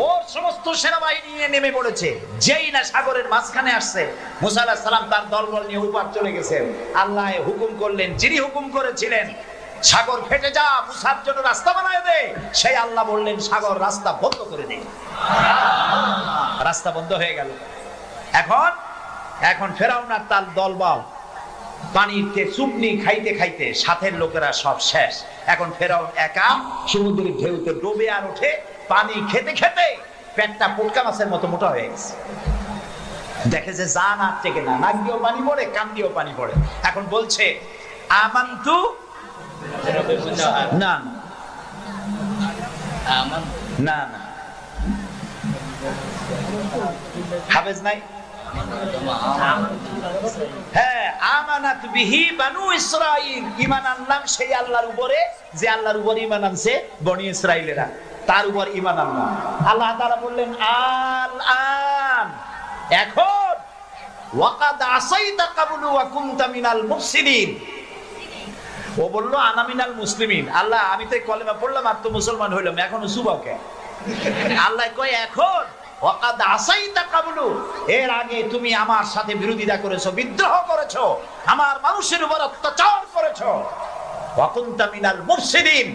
ওর সমস্ত সেনাবাহিনী নিয়ে নেমে পড়েছে। যেই না সাগরের মাঝখানে আসছে, মুসা আলাইহিস সালাম তার দলবল নিয়ে উপার চলে গেছেন। আল্লাহ হুকুম করলেন, যিনি হুকুম করেছিলেন সাগর ফেটে যা, মুসার জন্য রাস্তা বানায় দে, সেই আল্লাহ বললেন সাগর রাস্তা বন্ধ করে দে। রাস্তা বন্ধ হয়ে গেল। এখন ফেরাউন আর তার দলবল পানিতে চুবনি খাইতে খাইতে সাথের লোকেরা সব শেষ। এখন ফেরাউন একা সমুদ্রের ঢেউতে ডুবে আর ওঠে, পানি খেতে খেতে পেটটা পুটকা মাছের মতো মোটা হয়ে গেছে। দেখে যে জান আর টেকে না, নাক দিয়েও পানি পড়ে, কান দিয়েও পানি পড়ে। এখন বলছে আমান্তু, না না না, হাফেজ নাই, হ্যাঁ, আমানাত বিহি বানু ইসরাঈল, ঈমান আনলাম সেই আল্লাহর উপরে যে আল্লাহর উপর ঈমান আনছে বনি ইসরাঈলেরা, তার উপর ঈমান আনলাম। আল্লাহ তাআলা বললেন আল আন, এখন ওয়াকাদ আসাইতা ক্বাবলু ওয়া কুনতা মিনাল মুফসিদিন। ও বলল আনা মিনাল মুসলিমিন। আল্লাহ আমি তো কলেমা পড়লাম আর তো মুসলমান হইলাম, এখনো যুবকে। আল্লাহ কয় এখন ওয়াকাদ আসাইতা ক্বাবলু, এর আগে তুমি আমার সাথে বিরোধিতা করেছো, বিদ্রোহ করেছো, আমার মানুষের উপর অত্যাচার করেছো। ওয়া কুনতা মিনাল মুফসিদিন,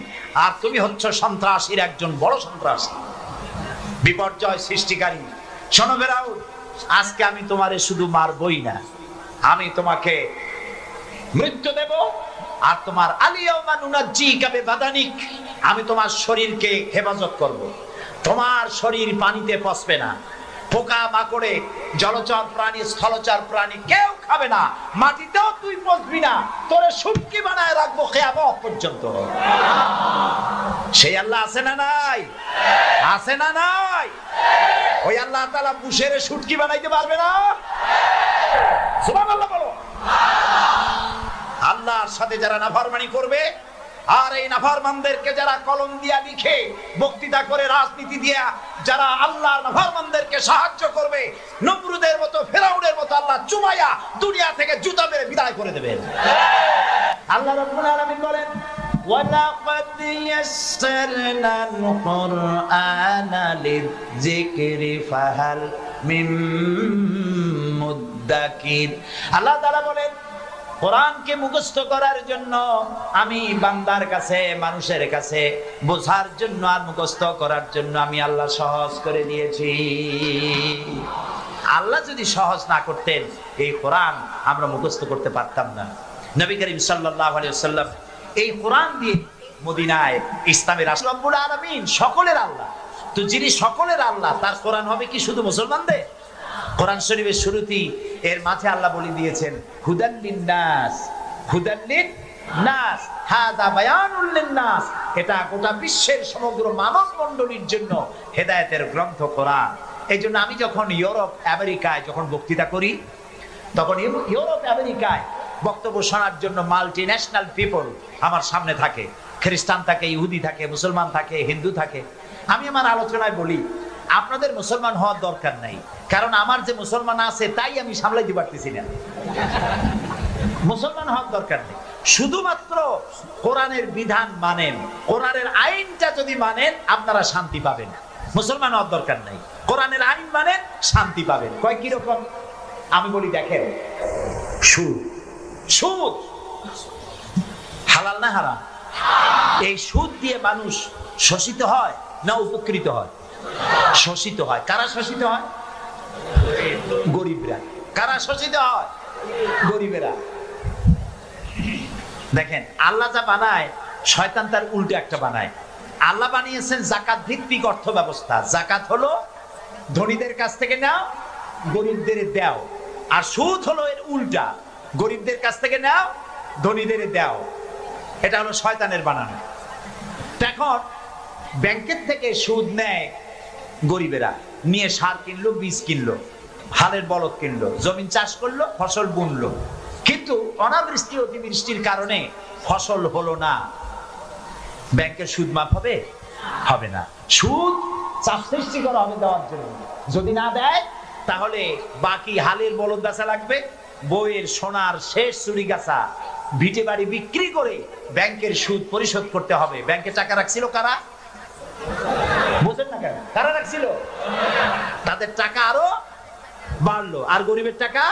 আর তুমি হচ্ছো সন্ত্রাসীর একজন বড় সন্ত্রাসী, বিপর্যয় সৃষ্টিকারী। শোনো ফেরাউন, আজকে আমি তোমারে শুধু মারবই না, আমি তোমাকে মৃত্যু দেব। আর তোমার আলিয়াউমা নুনাজ্জিকা বিবাদানিক, আমি তোমার শরীরকে হেফাজত করব। তোমার শরীর পানিতে পচবে না, পোকা মাকড়ে, জলচর প্রাণী, স্থলচর প্রাণী কেউ খাবে না, মাটিতেও তুই পচবি না, তোরে শুটকি বানায় রাখবো কিয়ামত পর্যন্ত। সেই আল্লাহ আছে না নাই? আছে না নাই? ওই আল্লাহ তাআলা বুশের শুটকি বানাইতে পারবে না? সুবহানাল্লাহ বলো। আল্লাহর সাথে যারা নাফরমানি করবে, আর এই নাফরমানদেরকে যারা কলম দিয়া লিখে, বক্তৃতা করে, রাজনীতি দিয়া যারা আল্লাহর নাফরমানদেরকে সাহায্য করবে, নমরুদের মতো, ফেরাউনের মতো আল্লাহ চুমাইয়া দুনিয়া থেকে জুতা মেরে বিদায় করে দেবেন। আল্লাহ রাব্বুল আলামিন বলেন ওয়ালাকাদ ইয়াসসারনাল কুরআনা লিযিকরি ফাহাল মিন মুদ্দাকির। আল্লাহ তাআলা বলেন কোরআনকে মুখস্থ করার জন্য আমি বান্দার কাছে, মানুষের কাছে বোঝার জন্য আর মুখস্থ করার জন্য আমি আল্লাহ সহজ করে দিয়েছি। আল্লাহ যদি সহজ না করতেন এই কোরআন আমরা মুখস্থ করতে পারতাম না। নবী করিম সাল্লাল্লাহু আলাইহি ওয়াসাল্লাম এই কোরআন দিয়ে মদিনায় ইসলামের রব্বুল আলামিন সকলের আল্লাহ, তো যিনি সকলের আল্লাহ তার কোরআন হবে কি শুধু মুসলমানদের? কোরআন শরীফের শুরুতেই এর মাঝে আল্লাহ বলে দিয়েছেন হুদাল লিন-নাস, হুদাল লিন-নাস, হাযা বায়ানুল লিন-নাস, এটা গোটা বিশ্বের সমগ্র মানব মণ্ডলীর জন্য হেদায়েতের গ্রন্থ কোরআন। এই জন্য আমি যখন ইউরোপ আমেরিকায় যখন বক্তৃতা করি, তখন ইউরোপ আমেরিকায় বক্তব্য শোনার জন্য মাল্টি ন্যাশনাল পিপল আমার সামনে থাকে, খ্রিস্টান থাকে, ইহুদি থাকে, মুসলমান থাকে, হিন্দু থাকে। আমি আমার আলোচনায় বলি আপনাদের মুসলমান হওয়ার দরকার নাই, কারণ আমার যে মুসলমান আছে তাই আমি সামলাইতে পারতেছি না। মুসলমান হওয়ার দরকার নেই, শুধুমাত্র কোরআনের বিধান মানেন, কোরআনের আইনটা যদি মানেন আপনারা শান্তি পাবেন। মুসলমান হওয়ার দরকার নাই, কোরআনের আইন মানেন, শান্তি পাবেন। কয় কিরকম? আমি বলি দেখেন, সুদ, সুদ হালাল না হারাম? এই সুদ দিয়ে মানুষ শোষিত হয় না উপকৃত হয়? শোষিত হয়। কারা শোষিত হয়? গরিবরা। কারা শোষিত হয়? গরিবেরা। দেখেন আল্লাহ যা বানায় শয়তান তার উল্টো একটা বানায়। আল্লাহ বানিয়েছেন জাকাত ভিত্তিক অর্থ ব্যবস্থা। জাকাত হলো ধনীদের কাছ থেকে নাও, গরিবদের দাও। আর সুদ হলো এর উল্টা, গরিবদের কাছ থেকে নাও, ধনীদের দাও। এটা হলো শয়তানের বানানো। এখন ব্যাংকের থেকে সুদ নেয় গরিবেরা, নিয়ে সার কিনলো, বীজ কিনলো, হালের বলদ কিনলো, জমিন চাষ করলো, ফসল বুনলো, কিন্তু অনাবৃষ্টি অতিবৃষ্টির কারণে ফসল হলো না। ব্যাংকের সুদ মাফ হবে? হবে না। সুদ চাপ সৃষ্টি করা হবে দেওয়ার জন্য, যদি না দেয় তাহলে বাকি হালের বলদ বেচা লাগবে, বইয়ের সোনার শেষ চুরি গাছা, ভিটে বাড়ি বিক্রি করে ব্যাংকের সুদ পরিশোধ করতে হবে। ব্যাংকে টাকা রাখছিল কারা? বুঝেন না কেন? কারা রাখছিল? তাদের টাকা আরো বাড়লো, আর গরিবের টাকা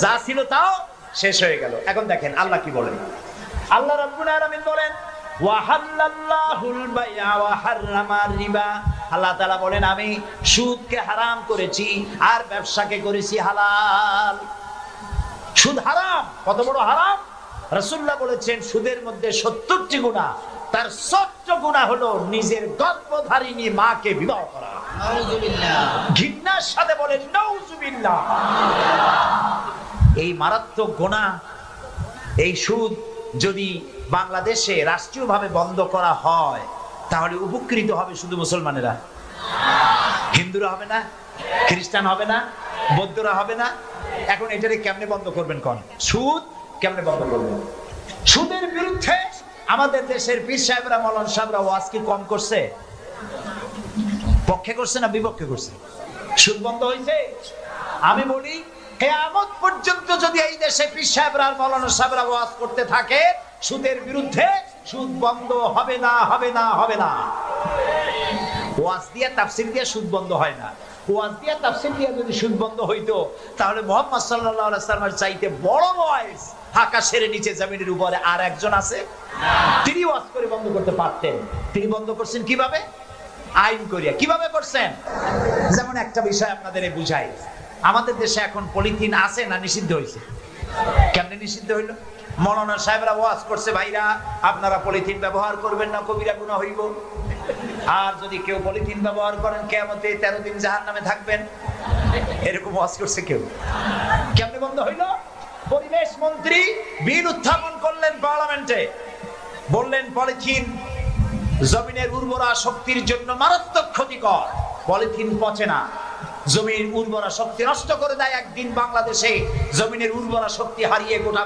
যা ছিল তাও শেষ হয়ে গেল। এখন দেখেন আল্লাহ কি বলেন। আল্লাহ রাব্বুল আলামিন বলেন ওয়াহাল্লাল্লাহুল বাইআ ওয়া হাররামার রিবা। আল্লাহ তাআলা বলেন আমি সুদকে হারাম করেছি আর ব্যবসাকে করেছি হালাল। সুদ হারাম। কত বড় হারাম? রাসূলুল্লাহ বলেছেন সুদের মধ্যে ৭০টি গুনাহ, তার ৭০ গুনাহ হলো নিজের গর্ভধারিণী মাকে বিবাহ করা। নাউযুবিল্লাহ। ঘৃণার সাথে বলেন নাউযুবিল্লাহ। এই মারাত্মক গুনাহ, এই সুদ যদি বাংলাদেশে রাষ্ট্রীয়ভাবে বন্ধ করা হয় তাহলে উপকৃত হবে শুধু মুসলমানেরা, হিন্দুরা হবে না, খ্রিস্টান হবে না, বৌদ্ধরা হবে না? এখন এটারে কেমনে বন্ধ করবেন কোন? সুদ কেমনে বন্ধ করবেন? সুদের বিরুদ্ধে আমাদের দেশের পীর সাহেবরা, মৌলানা সাহেবরা ওয়াজ কি কম করছে? পক্ষে করছে না বিপক্ষে করছে? সুদ বন্ধ হয়েছে? আমি বলি কিয়ামত পর্যন্ত যদি এই দেশে পীর সাহেবরা আর মৌলানা সাহেবরা ওয়াজ করতে থাকে সুদের বিরুদ্ধে, সুদ বন্ধ হবে না, হবে না, হবে না। ওয়াজ দিয়া তাফসীর দিয়া সুদ বন্ধ হয় না। ওয়াজ দিয়া তাফসীর দিয়া যদি সুদ বন্ধ হইতো তাহলে মুহাম্মদ সাল্লাল্লাহু আলাইহি ওয়াসাল্লামের চাইতে বড় ওয়াইজ আকাশের নিচে জমিনের উপরে আর একজন আছে? তিনি ওয়াজ করে বন্ধ করতে পারতেন। তিনি বন্ধ করছেন কিভাবে? আইন করিয়া। কিভাবে করছেন? যেমন একটা বিষয় আপনাদের বুঝাই, আমাদের দেশে এখন পলিথিন আছে না নিষিদ্ধ হয়েছে? কেমনে নিষিদ্ধ হইল? মৌলানা সাহেবরা ওয়াজ করছে, ভাইরা আপনারা পলিথিন ব্যবহার করবেন না, কবিরা গুনাহ হইব। আর যদি কেউ পলিথিন ব্যবহার করেন কিয়ামতে 13 দিন জাহান্নামে থাকবেন। এরকম ওয়াজ করছে কেউ? কেমনে বন্ধ হইল? পরিবেশ মন্ত্রী বিল উত্থাপন করলেন পার্লামেন্টে, বললেন পলিথিন জমিনের উর্বরা শক্তির জন্য মারাত্মক ক্ষতিকর। পলিথিন পচে না, জমির উর্বরা শক্তি নষ্ট করে দেয়। একদিন বাংলাদেশে জমিনের উর্বরা শক্তি হারিয়ে গোটা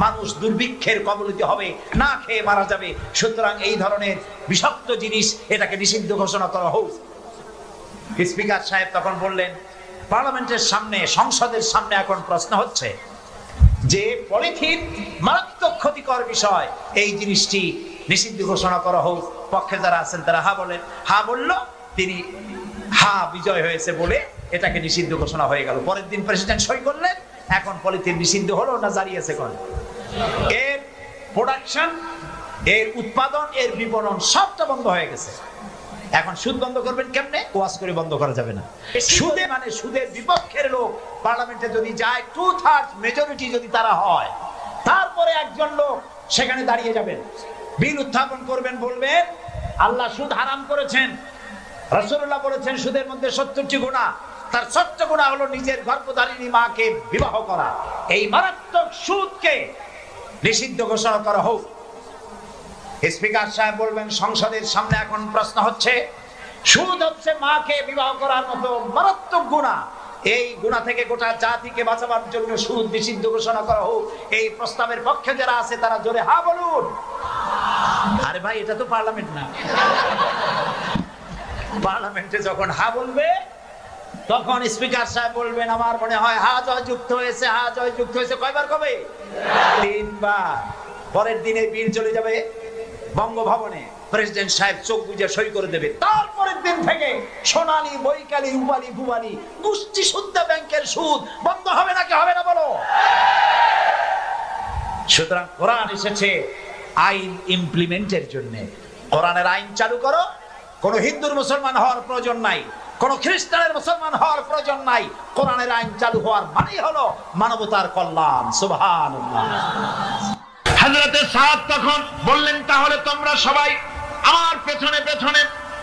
মানুষ দুর্ভিক্ষের কবলিত হবে, না খেয়ে মারা যাবে। সুতরাং এই ধরনের বিষাক্ত জিনিস এটাকে নিষিদ্ধ ঘোষণা করা হোক। স্পিকার সাহেব তখন বললেন, পার্লামেন্টের সামনে, সংসদের সামনে এখন প্রশ্ন হচ্ছে যে পলিথিন মারাত্মক ক্ষতিকর বিষয়, এই জিনিসটি নিষিদ্ধ ঘোষণা করা হোক। পক্ষে যারা আছেন তারা হা বলেন। হা বলল, তিনি হা বিজয় হয়েছে বলে এটাকে নিষিদ্ধ ঘোষণা হয়ে গেল। পরের দিন প্রেসিডেন্ট সই করলেন। এখন পলিথিন নিষিদ্ধ হলো না জারি আছে? কোন এর প্রোডাকশন, এর উৎপাদন, এর বিপণন সবটা বন্ধ হয়ে গেছে। এখন সুদ বন্ধ করবেন কেমনে? ওয়াজ করে বন্ধ করা যাবে না। সুদে মানে সুদের বিপক্ষের লোক পার্লামেন্টে যদি যায়, 2/3 মেজরিটি যদি তারা হয়, তারপরে একজন লোক সেখানে দাঁড়িয়ে যাবেন, বিল উত্থাপন করবেন, বলবেন আল্লাহ সুদ হারাম করেছেন, রাসূলুল্লাহ বলেছেন সুদের মধ্যে 70টি গুনাহ। তার 70 গুনাহ হলো নিজের গর্ভধারিণী মাকে বিবাহ করা। এই মারাত্মক সুদকে নিষিদ্ধ ঘোষণা করা হোক। স্পিকার সাহেব বলবেন, সংসদের সামনে এখন প্রশ্ন হচ্ছে, সুদ হচ্ছে মাকে বিবাহ করার মতো মারাত্মক গুনাহ। এই গুনাহ থেকে গোটা জাতিকে বাঁচাবার জন্য সুদ নিষিদ্ধ ঘোষণা করা হোক। এই প্রস্তাবের পক্ষে যারা আছে তারা জোরে হা বলুন। আরে ভাই, এটা তো পার্লামেন্ট না। পার্লামেন্টে যখন হা বলবে তখন স্পিকার সাহেব বলবেন, আমার মনে হয় হা জয় যুক্ত হয়েছে, হা জয় যুক্ত হয়েছে। কয়বার কবে? 3 বার। পরের দিনে বিল চলে যাবে বঙ্গভবনে, প্রেসিডেন্ট সাহেব চোখ বুজে সই করে দেবে। তারপরের দিন থেকে সোনালী, বৈকালী, উবালি, বুবালি, গোষ্ঠী সুদ্ধা ব্যাংকের সুদ বন্ধ হবে নাকি হবে না বলো? সুতরাং কোরআন এসেছে আইন ইমপ্লিমেন্টের জন্য। কোরআনের আইন চালু করো। কোন হিন্দুর মুসলমান হওয়ার প্রয়োজন নাই, কোন খ্রিস্টানের মুসলমান হওয়ার প্রয়োজন নাই। কোরআনের আইন চালু হওয়ার মানেই হলো মানবতার কল্যাণ। সুবহানাল্লাহ। হযরতে সাদ তখন বললেন, তাহলে তোমরা সবাই আমার পেছনে পেছনে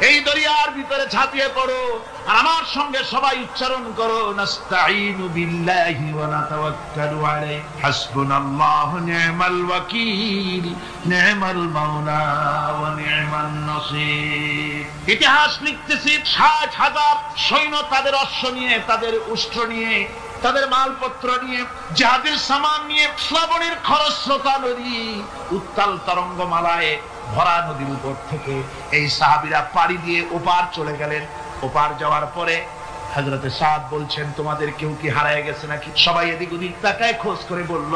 এই দরিয়ার ভিতরে ঝাঁপিয়ে পড়ো, আর আমার সঙ্গে সবাই উচ্চারণ করো, নাস্তাঈনু বিল্লাহি ওয়া নাতাওয়াক্কালু আলাইহি হাসবুনাল্লাহু নি'মাল ওয়াকিল নি'মাল মাওলা ওয়া নি'মান নাসীর। ইতিহাস লিখতেছি, 60,000 সৈন্য তাদের অশ্ব নিয়ে, তাদের উষ্ট্র নিয়ে, তাদের মালপত্র নিয়ে, জাহাজের সামান নিয়ে শ্রাবণের খরস্রোতা নদী, উত্তাল তরঙ্গমালায় ভরা নদীর উপর থেকে এই সাহাবীরা পাড়ি দিয়ে ওপার চলে গেলেন। ওপার যাওয়ার পরে হযরতে সাদ বলছেন, তোমাদের কেউ কি হারায় গেছে নাকি? সবাই এদিক ওদিক তাকায়, খোঁজ করে বলল,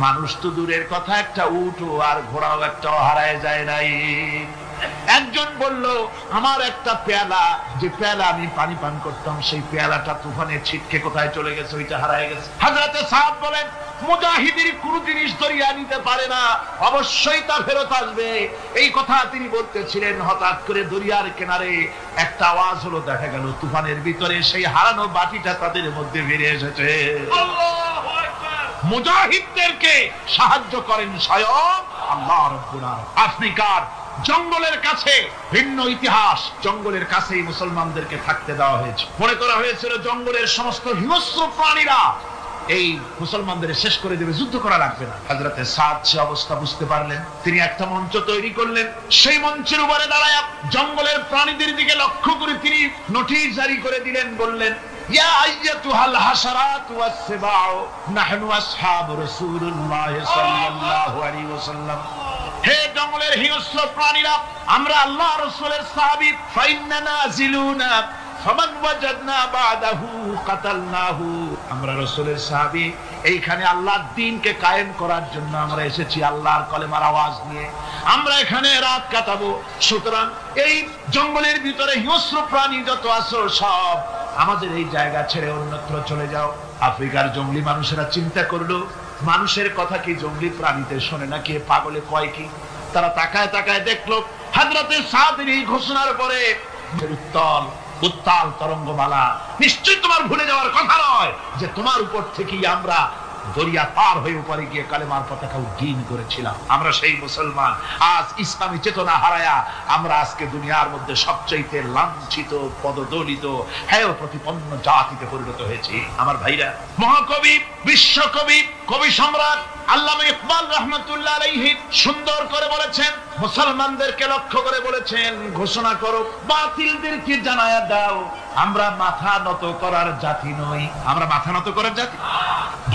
মানুষ তো দূরের কথা, একটা উট আর ঘোড়াও একটাও হারায় যায় নাই। একজন বলল, আমার একটা পেয়ালা, যে পেয়ালা আমি পানি পান করতাম, সেই পেয়ালাটা তুফানে ছিটকে কোথায় চলে গেছে, ওইটা হারায় গেছে। হযরতে সাদ বলেন, মুজাহিদের কোন জিনিস দরিয়া নিতে পারে না, অবশ্যই তা ফেরত আসবে। এই কথা তিনি বলতেছিলেন, হঠাৎ করে দরিয়ার কিনারে একটা আওয়াজ হলো, দেখা গেল তুফানের ভিতরে সেই হারানো বাটিটা তাদের মধ্যে বেরিয়ে এসেছে। আল্লাহু আকবার। মুজাহিদদেরকে সাহায্য করেন স্বয়ং আল্লাহ রাব্বুল আলামিন। আফ্রিকার জঙ্গলের কাছে ভিন্ন ইতিহাস, জঙ্গলের কাছেই মুসলমানদেরকে থাকতে দেওয়া হয়েছে। মনে করা হয়েছিল জঙ্গলের সমস্ত হিংস্র প্রাণীরা এই মুসলমানদের শেষ করে দেবে, যুদ্ধ করা লাগবে না। হযরতে সাদ সে অবস্থা বুঝতে পারলেন, তিনি একটা মঞ্চ তৈরি করলেন। সেই মঞ্চের উপরে দাঁড়ায় জঙ্গলের প্রাণীদের দিকে লক্ষ্য করে তিনি নোটিশ জারি করে দিলেন, বললেন, ইয়া আইয়াতুহাল হাশারাত ওয়াস সিবাউ নাহনু আসহাবু রাসূলুল্লাহ সাল্লাল্লাহু আলাইহি ওয়াসাল্লাম। হে জঙ্গলের হিংস্র প্রাণীরা, আমরা আল্লাহ রাসূলের সাহাবী। ফাইন্না নাজিলুনা ফামান ওয়াজাদনা বাদাহু কাতালনাহু। আমরা রাসূলের সাহাবী, এইখানে আল্লাহর দ্বীনকে কায়েম করার জন্য আমরা এসেছি আল্লাহর কলেমার আওয়াজ নিয়ে। আমরা এখানে রাত কাটাবো। সুতরাং এই জঙ্গলের ভিতরে হিংস্র প্রাণী যত আছো সব আমাদের এই জায়গা ছেড়ে অন্যত্র চলে যাও। আফ্রিকার জঙ্গলি মানুষেরা চিন্তা করলো, মানুষের কথা কি জঙ্গলি প্রাণীতে শোনে নাকি, পাগলে কয় কি? তারা তাকায় তাকায় দেখলো হযরতে সাদের এই ঘোষণার পরে উত্তাল তরঙ্গমালা। নিশ্চয়ই তোমার ভুলে যাওয়ার কথা নয় যে তোমার উপর থেকেই আমরা দরিয়া পার হয়ে উপরে গিয়ে কালেমার পতাকা উড্ডীন করেছিলাম। আমরা সেই মুসলমান। আজ ইসলামী চেতনা হারায়া আমরা আজকে দুনিয়ার মধ্যে সবচাইতে লাঞ্ছিত, পদদলিত, হেয় প্রতিপন্ন জাতিতে পরিণত হয়েছি। আমার ভাইরা, মহাকবি, বিশ্বকবি, কবি সম্রাট আল্লামা ইকবাল রাহমাতুল্লাহ আলাইহি সুন্দর করে বলেছেন, মুসলমানদেরকে লক্ষ্য করে বলেছেন, ঘোষণা করো, বাতিলদেরকে জানায়া দাও, আমরা মাথা নত করার জাতি নই। আমরা মাথা নত করার জাতি।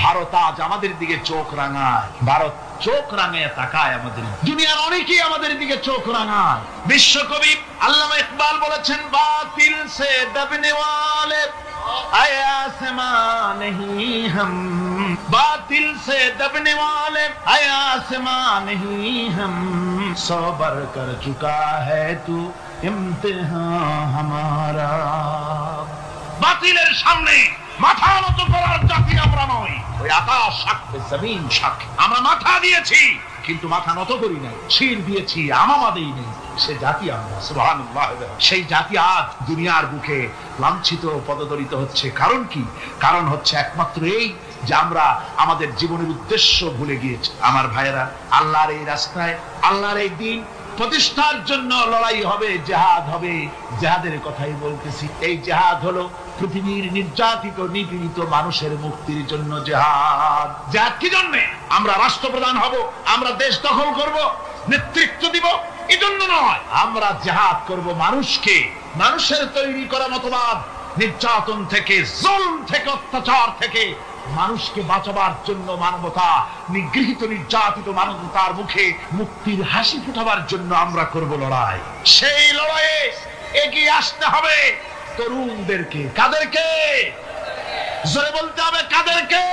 ভারত আজ আমাদের দিকে চোখ রাঙায়। ভারত চোখ রাঙায় তাকায় আমাদের। দুনিয়ার অনেকেই আমাদের দিকে চোখ রাঙায়। বিশ্বকবি আল্লামা ইকবাল বলেছেন, বাতিল সে দবনে ওয়ালে आया आसमां नहीं हम, बातिल से दबने वाले आया आसमां नहीं हम, सबर कर चुका है तू इम्तिहान हमारा। বাতিলের সামনে মাথা নত করার জাতি আমরা নই। ওই আকাশ সাক্ষী, জমিন সাক্ষী, আমরা মাথা দিয়েছি কিন্তু মাথা নত করি নাই। শির দিয়েছি, আমামা দেই নেই। সে জাতি আমরা। সুবহানাল্লাহ। সেই জাতি আজ দুনিয়ার বুকে লাঞ্ছিত, পদদলিত হচ্ছে। কারণ কি? কারণ হচ্ছে একমাত্র এই যে আমরা আমাদের জীবনের উদ্দেশ্য ভুলে গিয়েছি। আমার ভাইয়েরা, আল্লাহর এই রাস্তায়, আল্লাহর এই দিন প্রতিষ্ঠার জন্য লড়াই হবে, জিহাদ হবে। জিহাদের কথাই বলতেছি। এই জিহাদ হলো পৃথিবীর নির্যাতিত, নিপীড়িত মানুষের মুক্তির জন্য জিহাদ। জিহাদ কি জন্য? আমরা রাষ্ট্রপ্রধান হব, আমরা দেশ দখল করব, নেতৃত্ব দিব, এজন্য নয়। আমরা জিহাদ করব মানুষকে, মানুষের তৈরি করা মতবাদ, নির্যাতন থেকে, জুলম থেকে, অত্যাচার থেকে মানুষকে বাঁচাবার জন্য, মানবতা নিগৃহীত, নির্যাতিত মানবতার মুখে মুক্তির হাসি ফোটাবার জন্য আমরা করব লড়াই। সেই লড়াইয়ে এগিয়ে আসতে হবে তরুণদেরকে। কাদেরকে? জোরে বলতে হবে, কাদেরকে?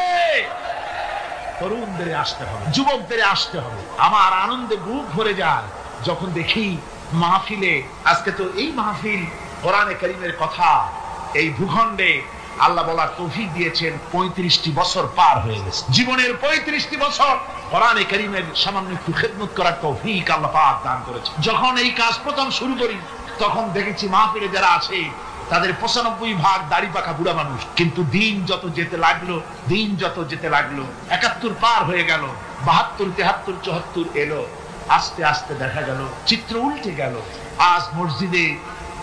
তরুণদের আসতে হবে, যুবকদের আসতে হবে। আমার আনন্দে বুক ভরে যায় যখন দেখি মাহফিলে, আজকে তো এই মাহফিল কোরআনে কারীমের কথা এই ভূখণ্ডে আল্লাহ বলার তৌফিক দিয়েছেন। 35টি বছর পার হয়ে গেছে। জীবনের 35টি বছর কোরআনে কারীমের সামান্য একটু খেদমত করার তৌফিক আল্লাহ পাক দান করেছে। যখন এই কাজ প্রথম শুরু করি তখন দেখেছি মাহফিলে যারা আছে তাদের 95% দাড়ি পাকা বুড়া মানুষ। কিন্তু দিন যত যেতে লাগলো, দিন যত যেতে লাগলো, 71 পার হয়ে গেল, 72, 73, 74 এলো, আস্তে আস্তে দেখা গেল চিত্র উল্টে গেল। আজ মসজিদে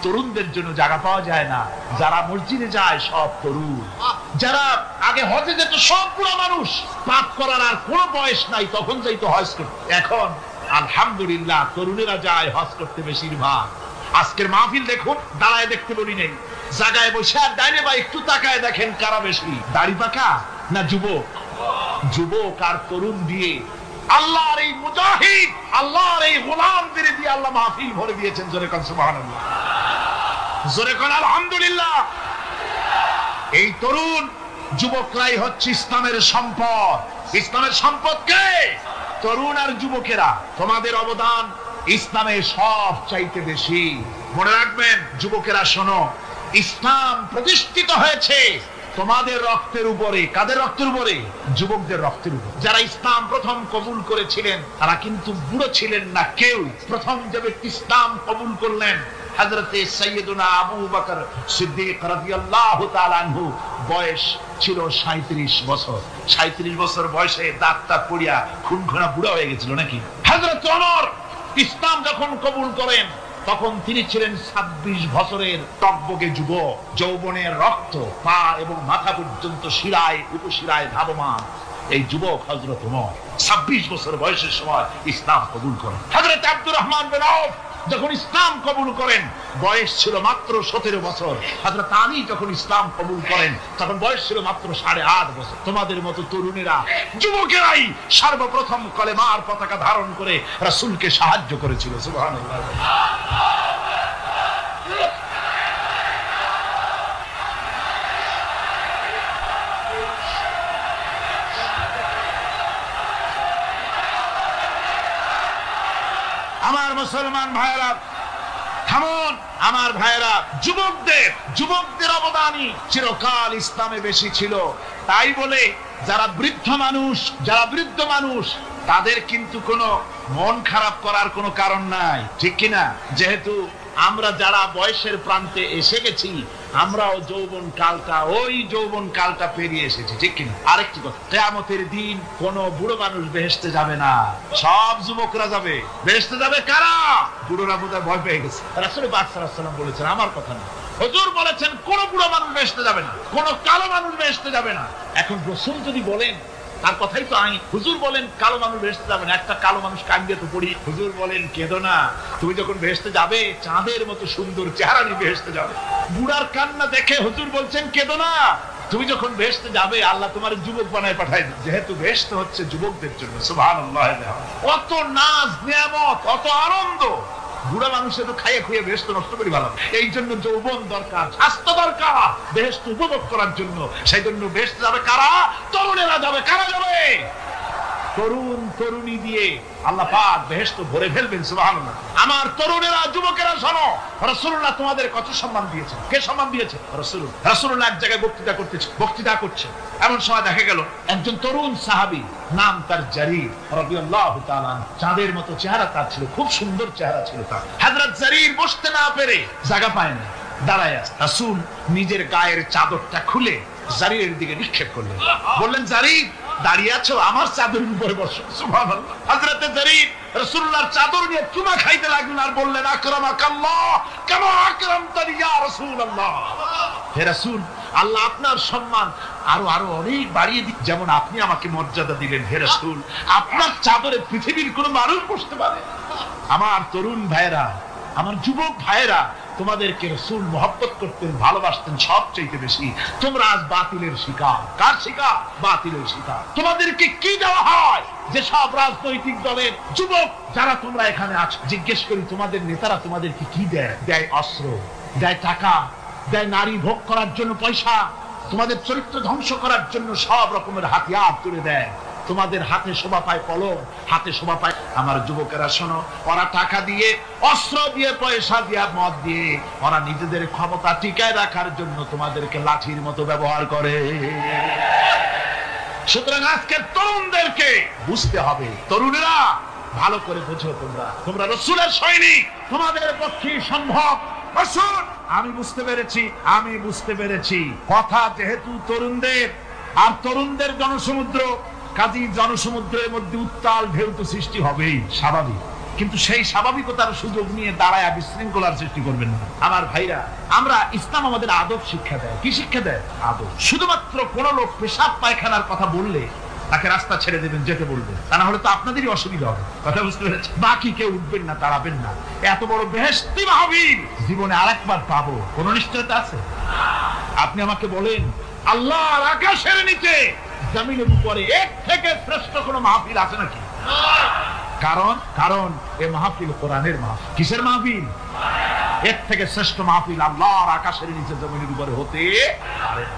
তরুণদের জন্য জায়গা পাওয়া যায় না। যারা মসজিদে যায় সব তরুণ। যারা আগে হজে যেত সব বুড়া মানুষ, পাপ করার আর কোনো বয়স নাই, তখন যাইতো হজ করতে। এখন আলহামদুলিল্লাহ তরুণেরা যায় হজ করতে বেশিরভাগ। আজকের মাহফিল দেখুন, দাঁড়ায় দেখতে বলি নেই, জায়গায় বসে আর ডাইনে বা একটু তাকায় দেখেন কারা বেশি, দাড়ি পাকা না যুবক? যুবক আর তরুণ দিয়ে আল্লাহর এই মুজাহিদ, আল্লাহর এই গোলামদের দিয়ে আল্লাহ মাহফিল ভরে দিয়েছেন। জোরে কোন সুবহানাল্লাহ, জোরে কোন আলহামদুলিল্লাহ। এই তরুণ যুবকরাই হচ্ছে ইসলামের সম্পদ। ইসলামের সম্পদ কে? তরুণ আর যুবকেরা। তোমাদের অবদান ইসলামে সব চাইতে বেশি। মনে রাখবেন যুবকেরা, শোনো, ইসলাম প্রতিষ্ঠিত হয়েছে তোমাদের রক্তের উপরে। কাদের রক্তের উপরে? যুবকদের রক্তের উপরে। যারা ইসলাম প্রথম কবুল করেছিলেন তারা কিন্তু বুড়ো ছিলেন না কেউ। প্রথম যে ব্যক্তি ইসলাম কবুল করলেন হযরতে সাইয়েদুনা আবু বকর সিদ্দিক রাদিয়াল্লাহু তাআলা আনহু, বয়স ছিল 37 বছর। 37 বছর বয়সে দাঁতটা পড়িয়া খুনখুনা বুড়া হয়ে গেছিল নাকি? হযরত ওমর ইসলাম যখন কবুল করেন তখন তিনি ছিলেন 26 বছরের টকবকে যুবক। যৌবনের রক্ত পা এবং মাথা পর্যন্ত শিরায়, উপশিরায় ধাবমান এই যুবক হযরত ওমর 26 বছর বয়সের সময় ইসলাম কবুল করেন। হযরত আব্দুর রহমান বিন আউফ যখন ইসলাম কবুল করেন বয়স ছিল মাত্র 17 বছর। হযরত আলী যখন ইসলাম কবুল করেন তখন বয়স ছিল মাত্র 8.5 বছর। তোমাদের মতো তরুণেরা, যুবকেরাই সর্বপ্রথম কলেমার পতাকা ধারণ করে রাসূলকে সাহায্য করেছিল। সুবহানাল্লাহ। আমার মুসলমান ভাইরা থামুন, আমার ভাইরা, যুবকদের অবদানই চিরকাল ইসলামে বেশি ছিল। তাই বলে যারা বৃদ্ধ মানুষ তাদের কিন্তু কোনো মন খারাপ করার কোনো কারণ নাই, ঠিক কিনা? যেহেতু আমরা যারা বয়সের প্রান্তে এসে গেছি, আমরাও ওই যৌবন কালটা পেরিয়ে এসেছি, ঠিক কিনা? আরেকটি কথা, কিয়ামতের দিন কোন বুড়ো মানুষ বেহেশতে যাবে না, সব যুবকরা যাবে। বেহেশতে যাবে কারা? বুড়োরা বোধহয় ভয় পেয়ে গেছে। রাসূল পাক সাল্লাল্লাহু আলাইহি ওয়াসাল্লাম বলেছেন, আমার কথা না, হুজুর বলেছেন কোন বুড়ো মানুষ বেহেশতে যাবে না, কোন কালো মানুষ বেহেশতে যাবে না। এখন রাসূল যদি বলেন, তার কথাই তো আইন। হুজুর বলেন কালো মানুষ বেহেশতে যাবে না, একটা কালো মানুষ কাঁদিয়ে তো পড়ি, হুজুর বলেন কেঁদো না, তুমি যখন বেহেশতে যাবে চাঁদের মতো সুন্দর চেহারা নিয়ে বেহেশতে যাবে। বুড়ার কান্না দেখে হুজুর বলছেন কেঁদো না, তুমি যখন বেহেশতে যাবে আল্লাহ তোমার যুবক বানায় পাঠায় দিবে, যেহেতু বেহেশত হচ্ছে যুবকদের জন্য। সুবহানাল্লাহ। অত নাজ নিয়ামত, অত আনন্দ, বুড়া মানুষের তো খাইয়ে খুঁয়ে বেহেশত নষ্ট করি ভালো। এই জন্য যৌবন দরকার, স্বাস্থ্য দরকার বেহেশত উপভোগ করার জন্য। সেই জন্য বেহেশতে যাবে কারা? তরুণেরা যাবে। কারা যাবে? তরুণী দিয়ে আল্লাহ পাক বেহেশত ভরে ফেলবেন। সুবহানাল্লাহ। আমার তরুণেরা, যুবকেরা শোনো, রাসূলুল্লাহ তোমাদের কত সম্মান দিয়েছেন। কে সম্মান দিয়েছে? রাসূলুল্লাহ এক জায়গায় বক্তৃতা করছে, এমন সময় দেখা গেল একজন তরুণ সাহাবী, নাম তার জারীর রাদিয়াল্লাহু তাআলা, চাঁদের মতো চেহারা তার ছিল, খুব সুন্দর চেহারা ছিল তার। হযরত জারীর বসতে না পেরে জায়গা পায় না, দাঁড়ায় আছে। রাসূল নিজের গায়ের চাদরটা খুলে জারীরের দিকে নিক্ষেপ করলেন, বললেন, জারীর দাঁড়িয়ে আছো, আমার চাদরের উপরে বসো। সুবহানাল্লাহ। হযরতে জারীর রাসূলুল্লাহর চাদর নিয়ে চুমা খাইতে লাগলেন আর বললেন, আকরামাকাল্লাহ কামা আকরামতানি ইয়া রাসূলুল্লাহ। হে রাসূল, আল্লাহ আপনার সম্মান আরো অনেক বাড়িয়ে দিন, যেমন আপনি আমাকে মর্যাদা দিলেন। হে রাসূল, আপনার চাদরে পৃথিবীর কোনো মানুষ বসতে পারে? আমার তরুণ ভাইরা, আমার যুবক ভাইরা, তোমাদেরকে রাসূল মহব্বত করতেন, ভালোবাসতেন সবচেয়ে বেশি। তোমরা আজ বাতিলের শিকার। কার শিকার? বাতিলের শিকার। তোমাদেরকে কি দেওয়া হয়? যে সব রাজনৈতিক দলের যুবক যারা তোমরা এখানে আছো, জিজ্ঞেস করি তোমাদের নেতারা তোমাদেরকে কি দেয়? দেয় অস্ত্র, দেয় টাকা, দেয় নারী ভোগ করার জন্য পয়সা, তোমাদের চরিত্র ধ্বংস করার জন্য সব রকমের হাতিয়ার তুলে দেয়। তোমাদের হাতে শোভা পায় কলম, হাতে শোভা পায়। আমার যুবকেরা শোনো, ওরা টাকা দিয়ে, অস্ত্র দিয়ে, পয়সা দিয়ে, মদ দিয়ে ওরা নিজেদের ক্ষমতা টিকায় রাখার জন্য তোমাদেরকে লাঠির মতো ব্যবহার করে। সুতরাং আজকের তরুণদেরকে বুঝতে হবে, তরুণেরা ভালো করে বোঝো, তোমরা রাসূলের সৈনিক, তোমাদের পক্ষে সম্ভব। রাসূল, আমি বুঝতে পেরেছি কথা, যেহেতু তরুণদের আর তরুণদের জনসমুদ্র, কাজী জনসমুদ্রের মধ্যে উত্তাল ঢেউ তো সৃষ্টি হবেই, স্বাভাবিক। কিন্তু সেই স্বাভাবিকতার সুযোগ নিয়ে দাঁড়ায় বিশৃঙ্খলার সৃষ্টি করবেন না। আমার ভাইরা, আমরা ইসলাম আমাদের আদব শিক্ষা দেয়। কি শিক্ষা দেয়? আদব। শুধুমাত্র কোন লোক পেশাব পায়খানার কথা বললে তাকে রাস্তা ছেড়ে দেবেন, যেতে বলবেন, তা না হলে তো আপনাদেরই অসুবিধা হবে। কথা বুঝতে পেরেছেন? বাকি কেউ উঠবেন না, দাঁড়াবেন না। এত বড় বেহেশতি মাহফিল জীবনে আরেকবার পাবো, কোন নিশ্চয়তা আছে? আপনি আমাকে বলেন, আল্লাহর আকাশের নিচে, জমিনের উপরে এর থেকে শ্রেষ্ঠ কোন মাহফিল আছে নাকি? কারণ এই মাহফিল কোরআনের মাহফিল। কিসের মাহফিল? এর থেকে শ্রেষ্ঠ মাহফিল আল্লাহর আকাশের নিচে, জমিনের উপরে হতে পারে না।